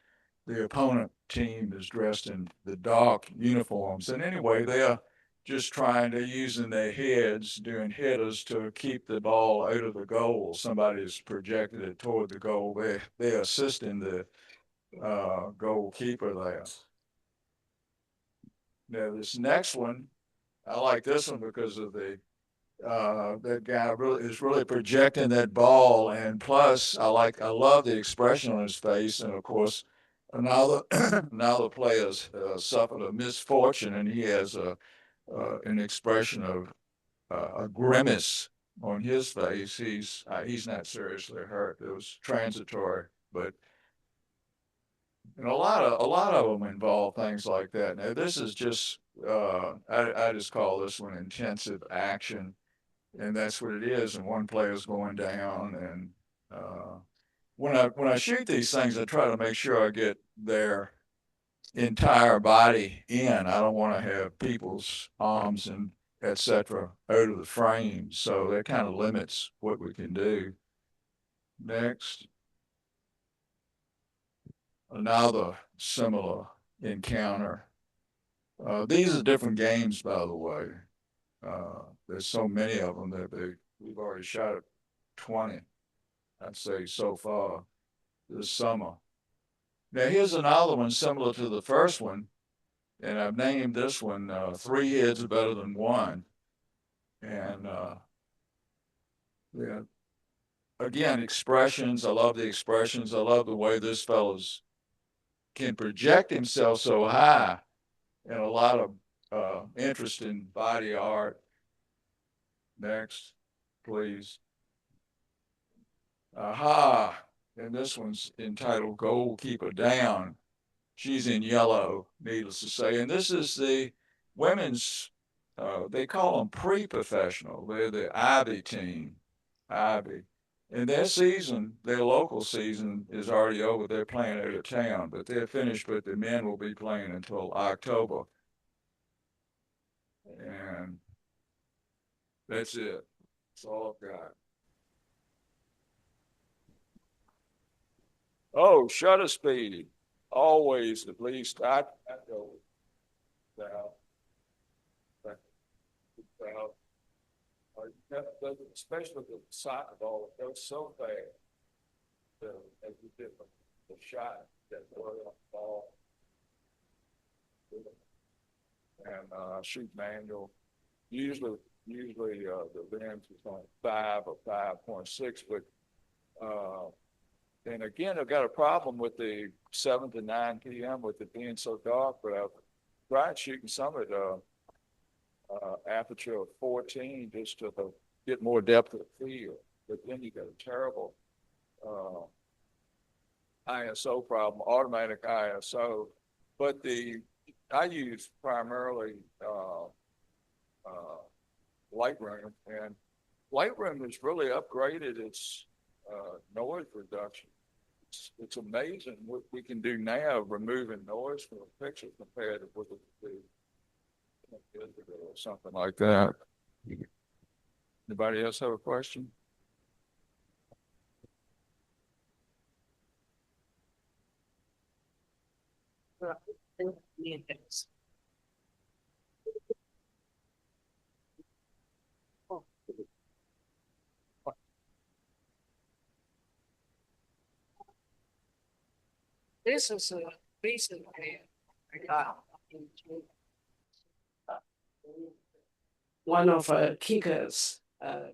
the opponent team is dressed in the dark uniforms. And anyway, they're just using their heads, doing hitters to keep the ball out of the goal. Somebody's projected it toward the goal. They're assisting the goalkeeper there. Now this next one, I like this one because of that guy is really projecting that ball, and plus I love the expression on his face. And of course, another player's suffered a misfortune, and he has an expression of a grimace on his face. He's not seriously hurt. It was transitory, but and a lot of them involve things like that. Now this is just I just call this one intensive action, and that's what it is. And one player's going down, and when I shoot these things, I try to make sure I get their entire body in. I don't want to have people's arms and etc. out of the frame, so that kind of limits what we can do. Next. Another similar encounter. These are different games, by the way. There's so many of them that we've already shot 20, I'd say, so far this summer. Now, here's another one similar to the first one, and I've named this one Three Heads Are Better Than One. And yeah, again, expressions. I love the expressions. I love the way this fellow's can project himself so high, and a lot of interest in body art. Next, please. Aha, and this one's entitled Goalkeeper Down. She's in yellow, needless to say. And this is the women's they call them pre-professional. They're the Ivy team, Ivy. And their season, their local season is already over. They're playing out of town, but they're finished, but the men will be playing until October. And that's it. That's all I've got. Oh, shutter speed. Always, at least I go down. Especially the soccer ball, it goes so fast. As you did the shot, that ball. And shoot manual. Usually the lens is on 5 or 5.6, but and again, I've got a problem with the 7 to 9 p.m. with it being so dark, but I've tried shooting some at aperture of 14 just to get more depth of field. But then you got a terrible ISO problem, automatic ISO. But I use primarily Lightroom, and Lightroom has really upgraded its noise reduction. It's amazing what we can do now, removing noise from a picture compared to what the or something like that. Anybody else have a question? This is recently I got one of Kika's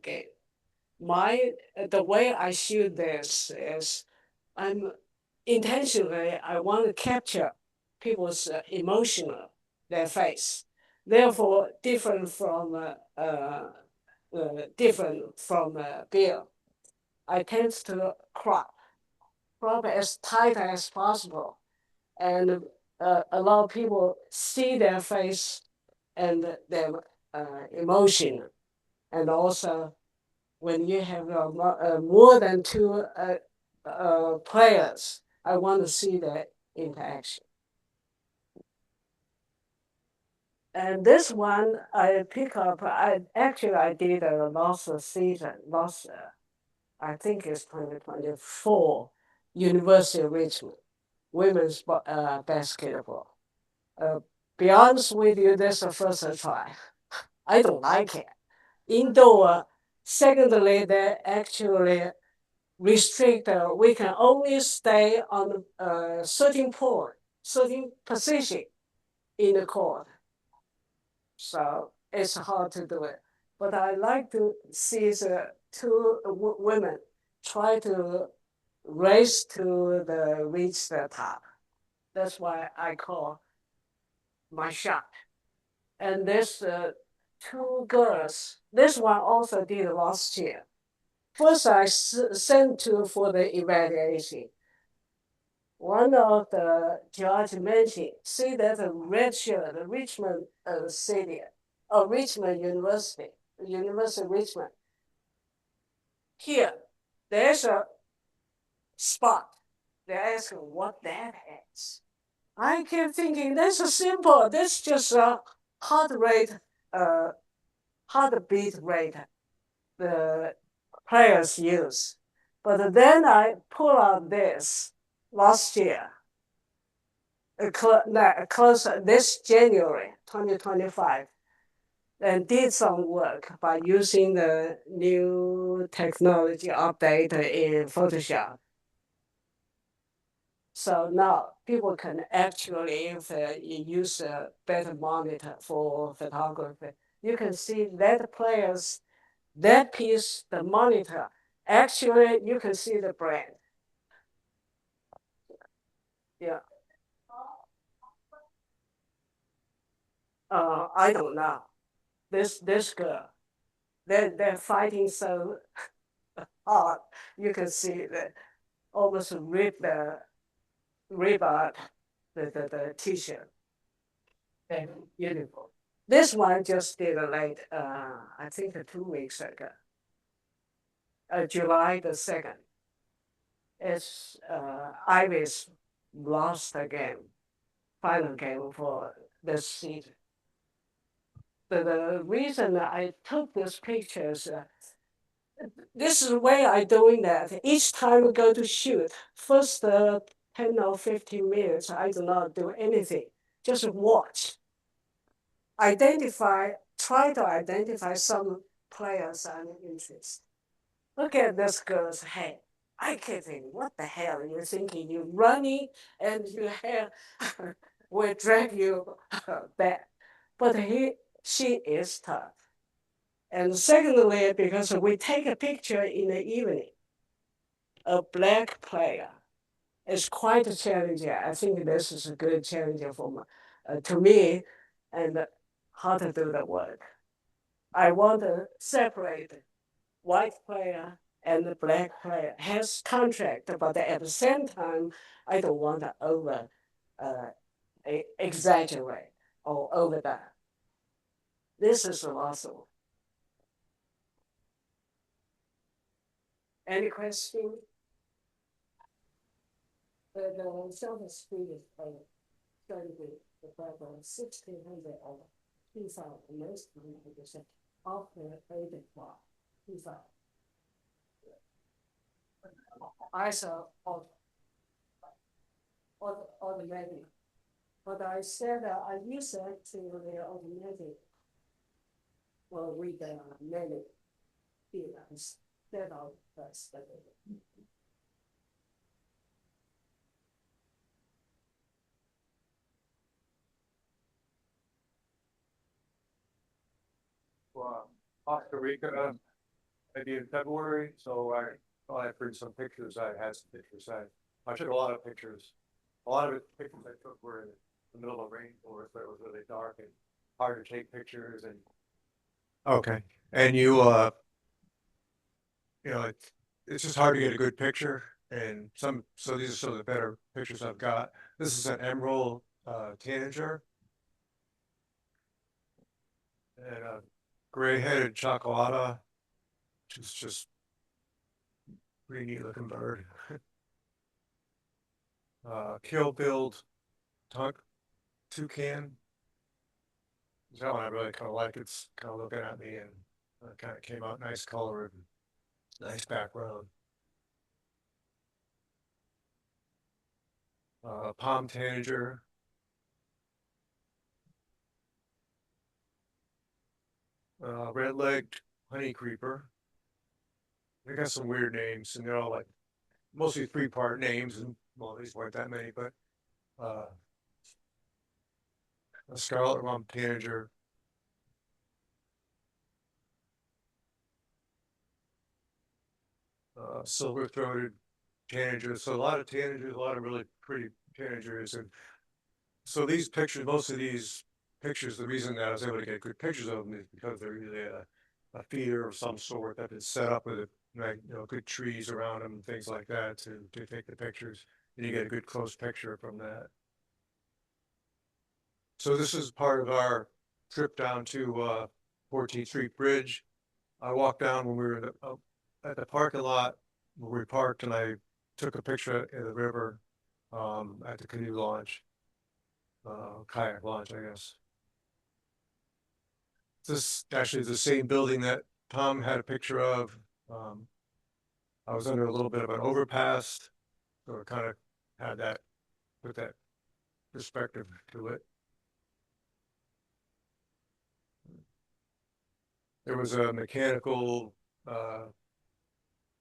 game. The way I shoot this is I'm intentionally I want to capture people's emotional, their face. Therefore, different from Bill. I tend to crop as tight as possible, and allow people see their face and their emotion, and also when you have more than 2 players, I want to see that interaction. And this one I pick up. I did a last season. I think it's 2024, University of Richmond, women's basketball. Be honest with you, this is the first try. I don't like it. Indoor. Secondly, they actually restrict. We can only stay on a certain position in the court. So it's hard to do it. But I like to see the 2 women try to race to reach the top. That's why I call my shot. And there's 2 girls. This one also did last year. First, I sent 2 for the evaluation. One of the judge mentioned, see that the red shirt, the Richmond City, or Richmond University of Richmond. Here, there's a spot. They're asking what that is. I kept thinking, that's a simple, that's just a heartbeat rate the players use. But then I pull out this last year, close this January 2025, and did some work by using the new technology update in Photoshop. So now people can actually, if you use a better monitor for photography, you can see that players, that piece, the monitor, actually you can see the brand. Yeah. I don't know. This girl, they're fighting so hard. You can see that almost rip out the t-shirt. Beautiful. This one just did late, I think 2 weeks ago. July the 2nd. It's Ivy's lost again, final game for this season. The reason I took this picture is this is the way I'm doing that. Each time I go to shoot, first 10 or 15 minutes, I do not do anything, just watch. Try to identify some players I'm interested. Look at this girl's hair. I can think, what the hell are you thinking? You're running and your hair will drag you back. But she is tough. And secondly, because we take a picture in the evening, a black player is quite a challenge. I think this is a good challenge to me and how to do the work. I want to separate white player and the black player has contract, but at the same time, I don't want to exaggerate or overdone. This is also. Any question? The shelter speed is starting to about 1600 or 2000 most percent after 8 o'clock. 2000. I saw automatic, but I said I use it to the automatic. Well, with the manual instead of the Costa Rica, maybe in February, so I bring some pictures, I had some pictures, I took a lot of pictures. A lot of the pictures I took were in the middle of rainforest, where it was really dark and hard to take pictures and. Okay, and you know, it's just hard to get a good picture, and so these are some of the better pictures I've got. This is an emerald tanager. And a gray-headed chocolata, which is just pretty neat looking bird. Kill-billed toucan. That one I really kind of like. It's kind of looking at me and kind of came out nice color and nice background. Palm tanager. Red-legged honey creeper. They got some weird names, and they're all like mostly 3-part names, and well, these weren't that many, but a scarlet rump tanager. Silver-throated tanagers. So a lot of tanagers, a lot of really pretty tanagers, and so these pictures, most of these pictures, the reason that I was able to get good pictures of them is because they're usually a feeder of some sort that is set up with good trees around them and things like that to take the pictures, and you get a good close picture from that. So this is part of our trip down to 14th Street Bridge. I walked down when we were at the parking lot where we parked, and I took a picture in the river at the canoe launch, kayak launch, I guess. This actually is the same building that Tom had a picture of. I was under a little bit of an overpass, so it kind of had that, put that perspective to it. There was a mechanical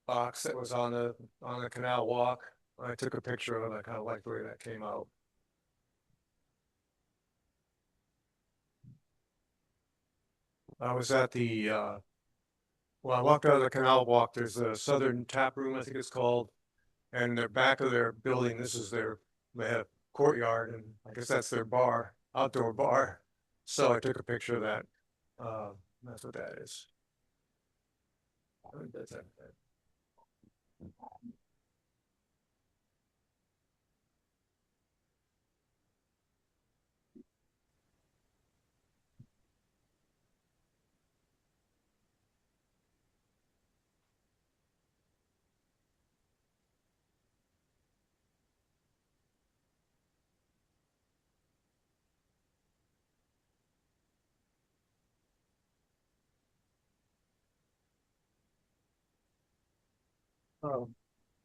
box that was on the canal walk. I took a picture of it. I kind of liked the way that came out. I was at well, I walked out of the canal walk. There's a Southern Tap Room, I think it's called, and the back of their building. This is they have a courtyard, and I guess that's their bar, outdoor bar. So I took a picture of that. That's what that is. I think that's it.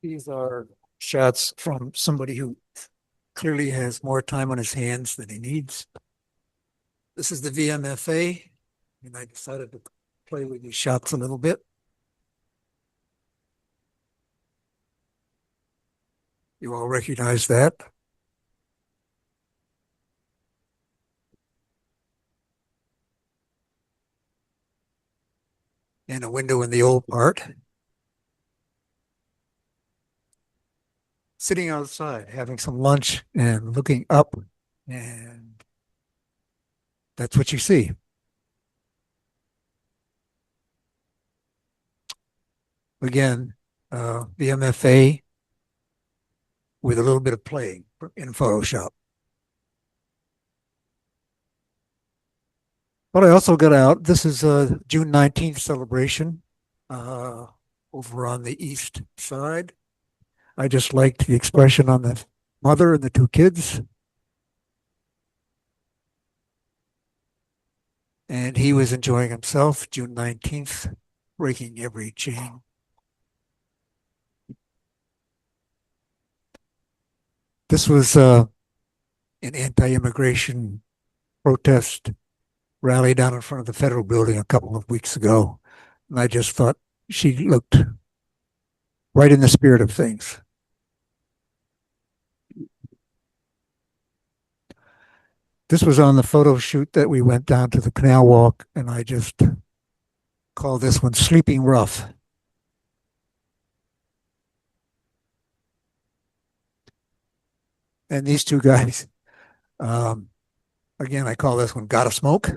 These are shots from somebody who clearly has more time on his hands than he needs. This is the VMFA, and I decided to play with these shots a little bit. You all recognize that. And a window in the old part. Sitting outside, having some lunch and looking up, and that's what you see. Again, VMFA with a little bit of playing in Photoshop. But I also got out, this is a June 19th celebration over on the east side. I just liked the expression on the mother and the two kids. And he was enjoying himself, June 19th, breaking every chain. This was an anti-immigration protest rally down in front of the federal building a couple of weeks ago. And I just thought she looked right in the spirit of things. This was on the photo shoot that we went down to the canal walk, and I just call this one Sleeping Rough. And these two guys, again, I call this one Gotta Smoke.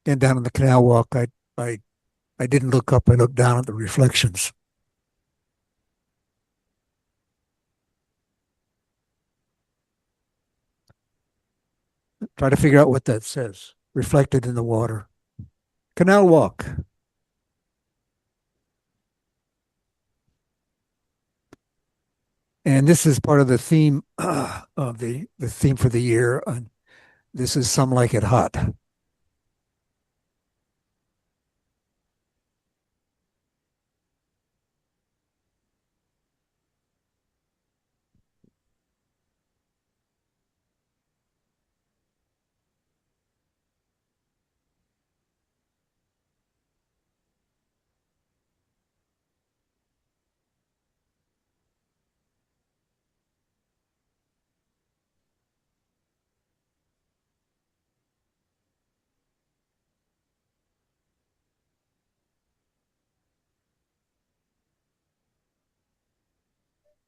And down on the canal walk, I didn't look up, I looked down at the reflections. Try to figure out what that says. Reflected in the water. Canal walk. And this is part of the theme of the theme for the year. This is Some Like It Hot.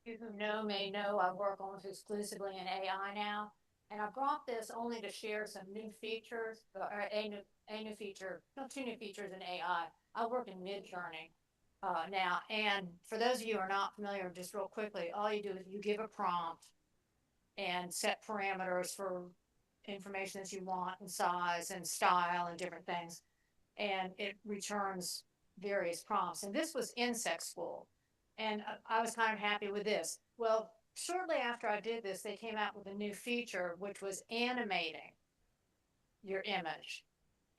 You who know may know I work almost exclusively in AI now, and I brought this only to share some new features, or a new feature, no, two new features in AI. I work in Midjourney now, and for those of you who are not familiar, just real quickly, all you do is you give a prompt and set parameters for information that you want and size and style and different things, and it returns various prompts. And this was insect school. And I was kind of happy with this. Well, shortly after I did this, they came out with a new feature, which was animating your image.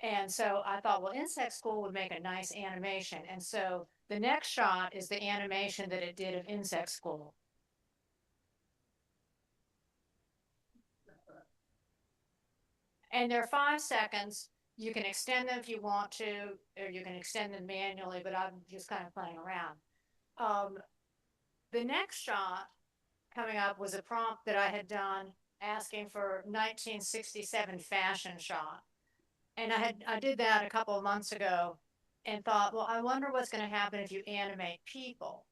And so I thought, well, insect school would make a nice animation. And so the next shot is the animation that it did of insect school. And they're 5 seconds. You can extend them if you want to, or you can extend them manually, but I'm just kind of playing around. The next shot coming up was a prompt that I had done asking for 1967 fashion shot. And I did that a couple of months ago and thought, well, I wonder what's going to happen if you animate people.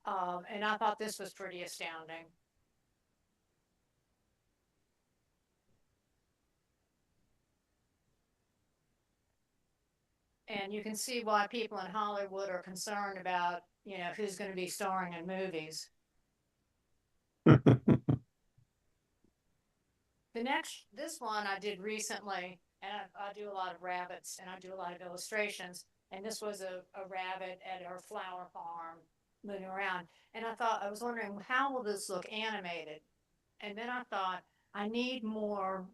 And I thought this was pretty astounding. And you can see why people in Hollywood are concerned about, who's going to be starring in movies. This one I did recently, and I do a lot of rabbits and I do a lot of illustrations. And this was a rabbit at our flower farm moving around. And I was wondering, how will this look animated? And then I thought, I need more,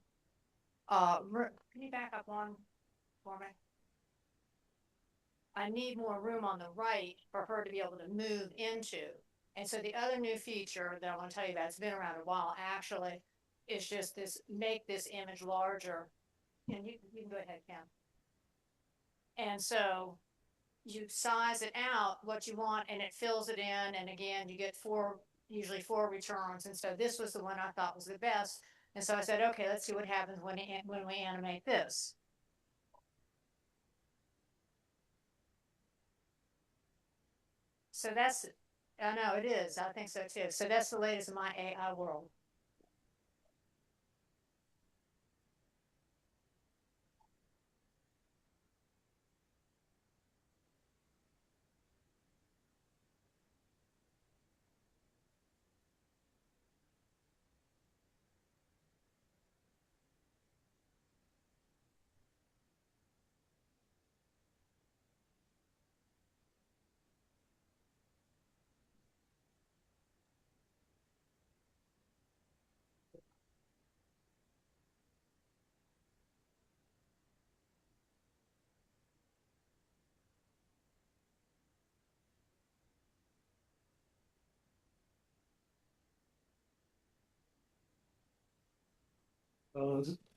can you back up one? for me. I need more room on the right for her to be able to move into. And so the other new feature that I want to tell you about, it's been around a while actually, is just this, make this image larger. And you can go ahead, Cam. And so you size it out what you want and it fills it in. And again, you get usually four returns. And so this was the one I thought was the best. And so I said, okay, let's see what happens when we animate this. So that's, I know it is. I think so too. So that's the latest in my AI world.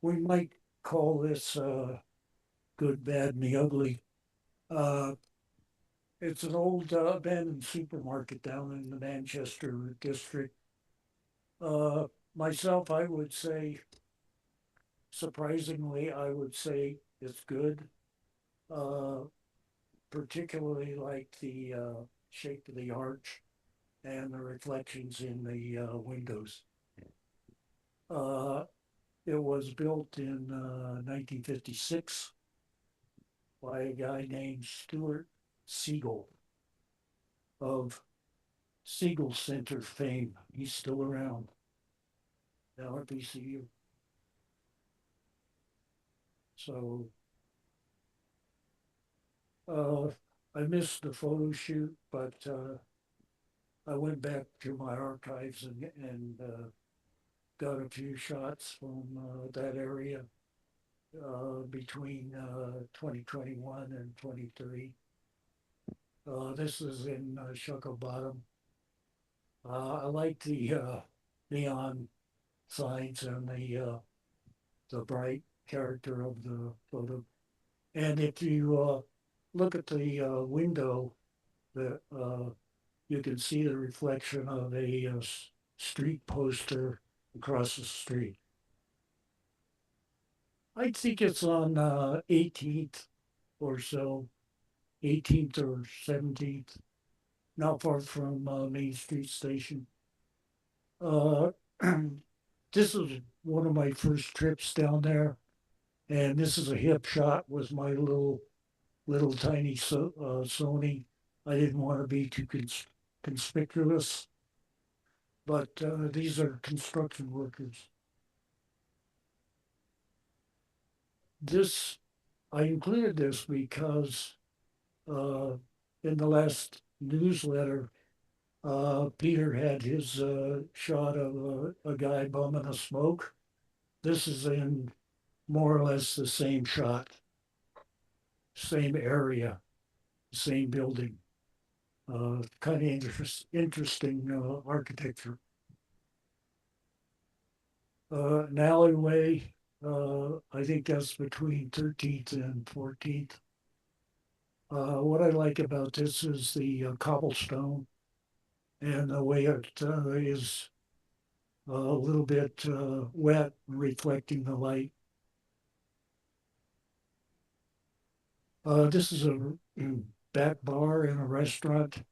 We might call this good, bad, and the ugly. It's an old abandoned supermarket down in the Manchester district. Myself, I would say, surprisingly, I would say it's good. Particularly like the shape of the arch and the reflections in the windows. It was built in 1956 by a guy named Stuart Siegel of Siegel Center fame. He's still around. The RDPC. So I missed the photo shoot, but I went back to my archives and got a few shots from that area between 2021 and 23. This is in Shuckle Bottom. I like the neon signs and the bright character of the photo. And if you look at the window, you can see the reflection of a street poster across the street. I think it's on 18th or so, 18th or 17th, not far from Main Street Station. This is one of my first trips down there, and this is a hip shot with my little tiny Sony. I didn't want to be too conspicuous, but these are construction workers. I included this because in the last newsletter, Peter had his shot of a guy bumming a smoke. This is in more or less the same shot, same area, same building. Kind of interesting architecture. An alleyway, I think that's between 13th and 14th. What I like about this is the cobblestone and the way it is a little bit wet, reflecting the light. This is a back bar in a restaurant.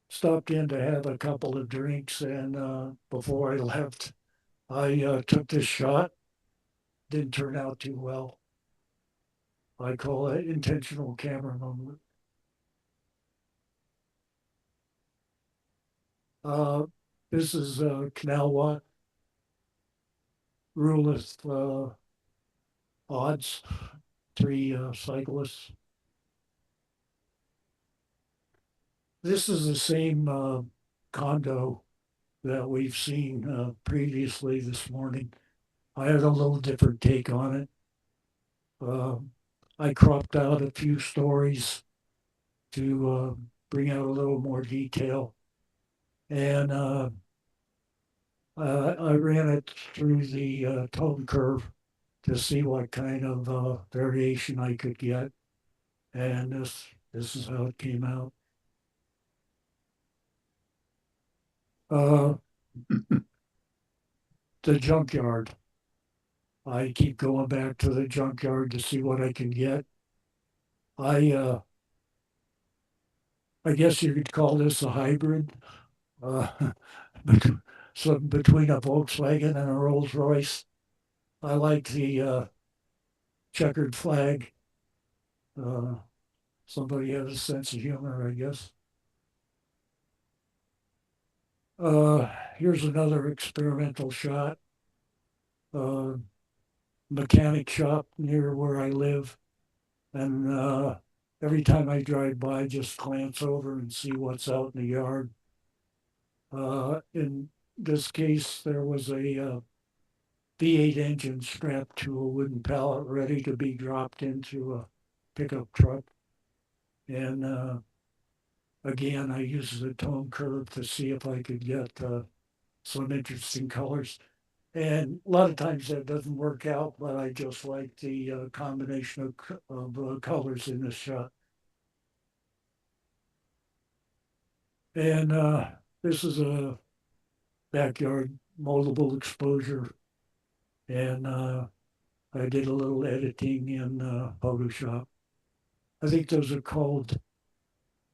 Stopped in to have a couple of drinks, and before I left, I took this shot. Didn't turn out too well. I call it intentional camera moment. This is Canal Walk. Rule of odds, three cyclists. This is the same condo that we've seen previously this morning. I had a little different take on it. I cropped out a few stories to bring out a little more detail. And I ran it through the tone curve to see what kind of variation I could get. And this is how it came out. The junkyard. I keep going back to the junkyard to see what I can get. I guess you could call this a hybrid. Uh, so between a Volkswagen and a Rolls Royce. I like the checkered flag. Somebody has a sense of humor, I guess. Here's another experimental shot. Uh, Mechanic shop near where I live. And every time I drive by, just glance over and see what's out in the yard. In this case, there was a V8 engine strapped to a wooden pallet ready to be dropped into a pickup truck. And again, I used the tone curve to see if I could get some interesting colors. And a lot of times that doesn't work out, but I just like the combination of colors in this shot. And this is a backyard moldable exposure. And I did a little editing in Photoshop. I think those are called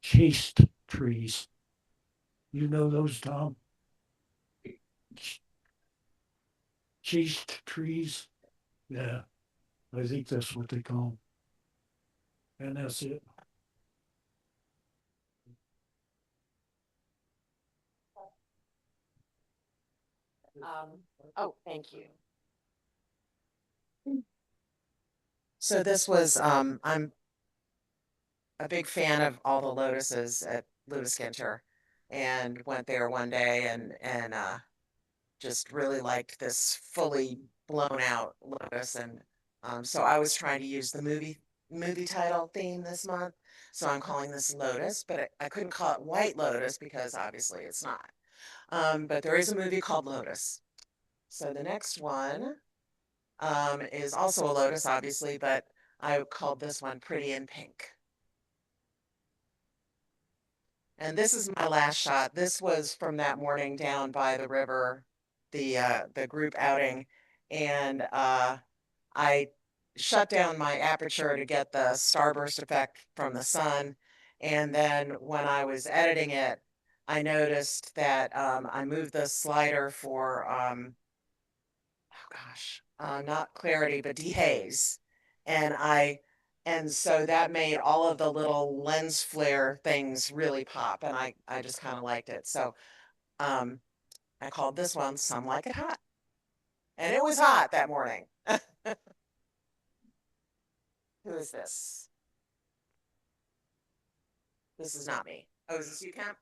chaste trees. You know those, Tom? Chaste trees? Yeah, I think that's what they call them. And that's it. Oh, thank you. So this was, I'm a big fan of all the lotuses at Louis Ginter and went there one day and just really liked this fully blown out lotus. And so I was trying to use the movie title theme this month. So I'm calling this Lotus, but I couldn't call it White Lotus because obviously it's not. But there is a movie called Lotus. So the next one is also a lotus, obviously, but I called this one Pretty in Pink. And this is my last shot. This was from that morning down by the river, the group outing, and I shut down my aperture to get the starburst effect from the sun. And then when I was editing it, I noticed that I moved the slider for oh gosh, not clarity, but dehaze. And and so that made all of the little lens flare things really pop. And I just kind of liked it. So um, I called this one Some Like It Hot. And it was hot that morning. Who is this? This is not me. Oh, is this you, Kemp?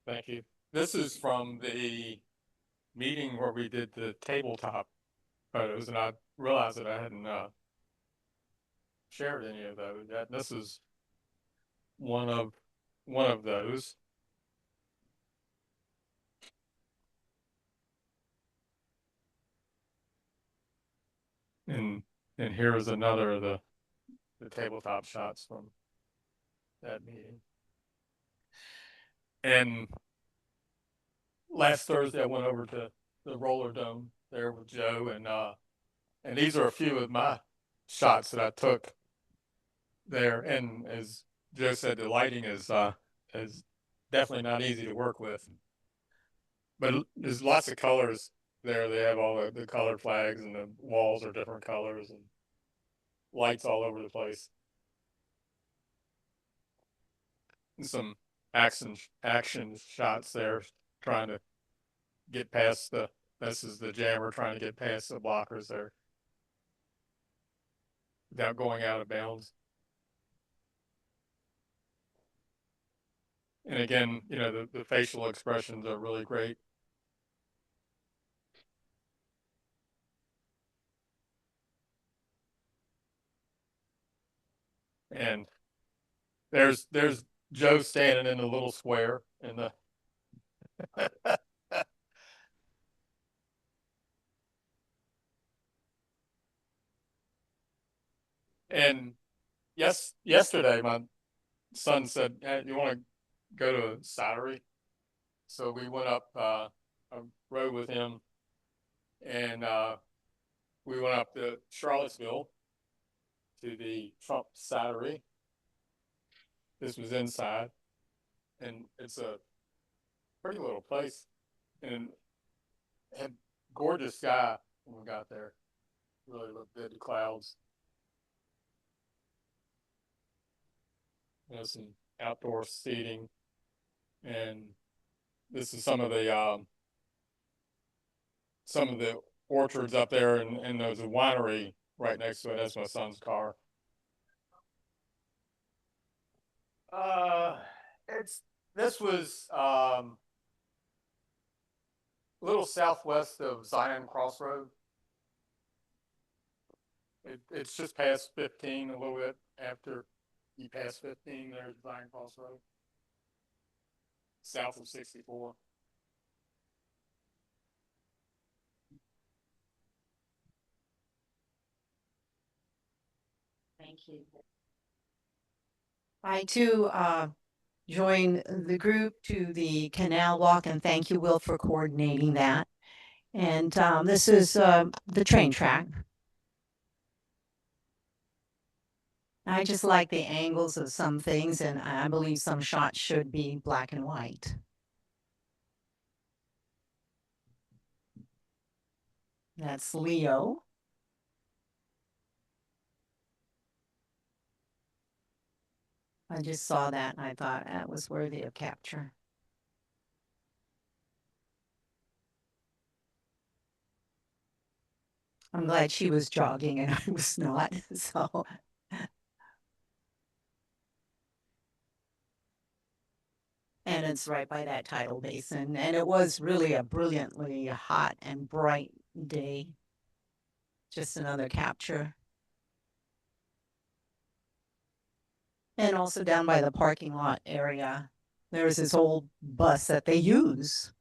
Thank you. This is from the meeting where we did the tabletop photos, and I realized that I hadn't shared any of those yet. This is one of those. And here is another of the tabletop shots from that meeting. And last Thursday I went over to the roller dome there with Joe, and these are a few of my shots that I took there. And as Joe said, the lighting is definitely not easy to work with. But there's lots of colors there. They have all the color flags, and the walls are different colors, and lights all over the place. And some action shots there, trying to get past this is the jammer trying to get past the blockers there without going out of bounds. And again, you know, the facial expressions are really great. And there's Joe standing in the little square in the and yesterday my son said, hey, you want to go to a cidery? So we went up I rode with him and we went up to Charlottesville to the Trump cidery. This was inside, and it's a pretty little place, and had gorgeous sky when we got there. Really looked good. The clouds. You know, some outdoor seating, and this is some of the orchards up there, and there's a winery right next to it. That's my son's car. This was a little southwest of Zion Crossroad. It's just past 15, a little bit after you pass 15, there's Zion Crossroad. South of 64. Thank you. I too join the group to the canal walk, and thank you, Will, for coordinating that. And this is the train track. I just like the angles of some things, and I believe some shots should be black and white. That's Leo. I just saw that and I thought that was worthy of capture. I'm glad she was jogging and I was not, so. And it's right by that tidal basin, and it was really a brilliantly hot and bright day. Just another capture. And also down by the parking lot area, there's this old bus that they use.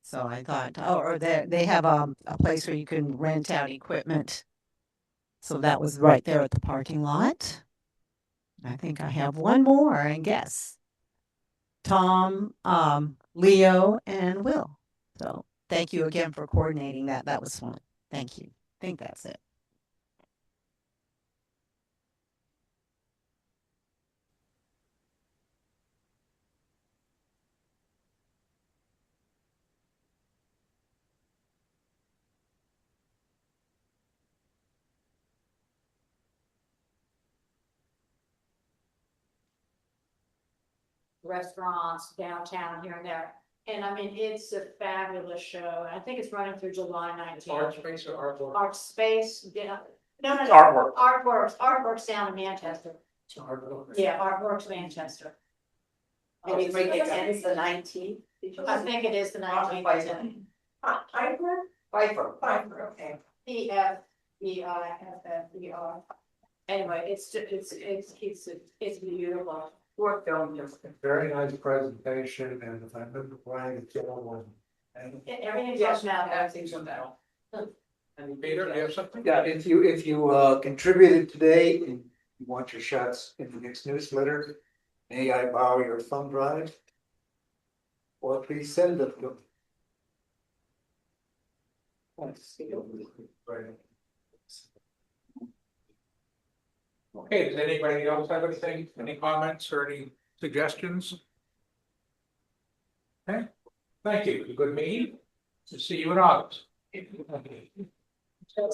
So I thought, oh, or they have a place where you can rent out equipment. So that was right there at the parking lot. I think I have one more, and guess. Tom, Leo, and Will. So thank you again for coordinating that. That was fun. Thank you. I think that's it. Restaurants downtown here and there. And I mean, it's a fabulous show. I think it's running through July 19th. Art space or artwork? Art Space, yeah. No, It's artwork. Artworks down in Manchester. Yeah, Artworks Manchester. And you think it ends the 19th? I think it is the 19th. Pfeiffer, okay. Pfeiffer. Anyway, it's beautiful. Work down here. Very nice presentation, and if I've been playing, it's all one. Everything's just now. Everything's on that. And Peter, do you have something? Yeah, if you contributed today and you want your shots in the next newsletter, may I borrow your thumb drive? Or please send them to. Okay, does anybody else have anything, any comments or any suggestions? Okay, thank you. Good meeting. See you in August. You probably, Look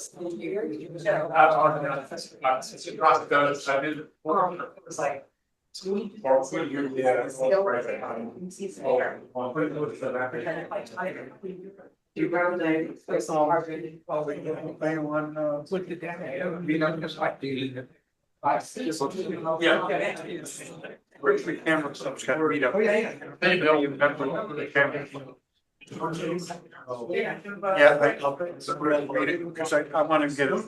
at that, just like the Where's the camera stuff's got to meet up? Hey, Bill, you remember the camera? Yeah, because I want to get it.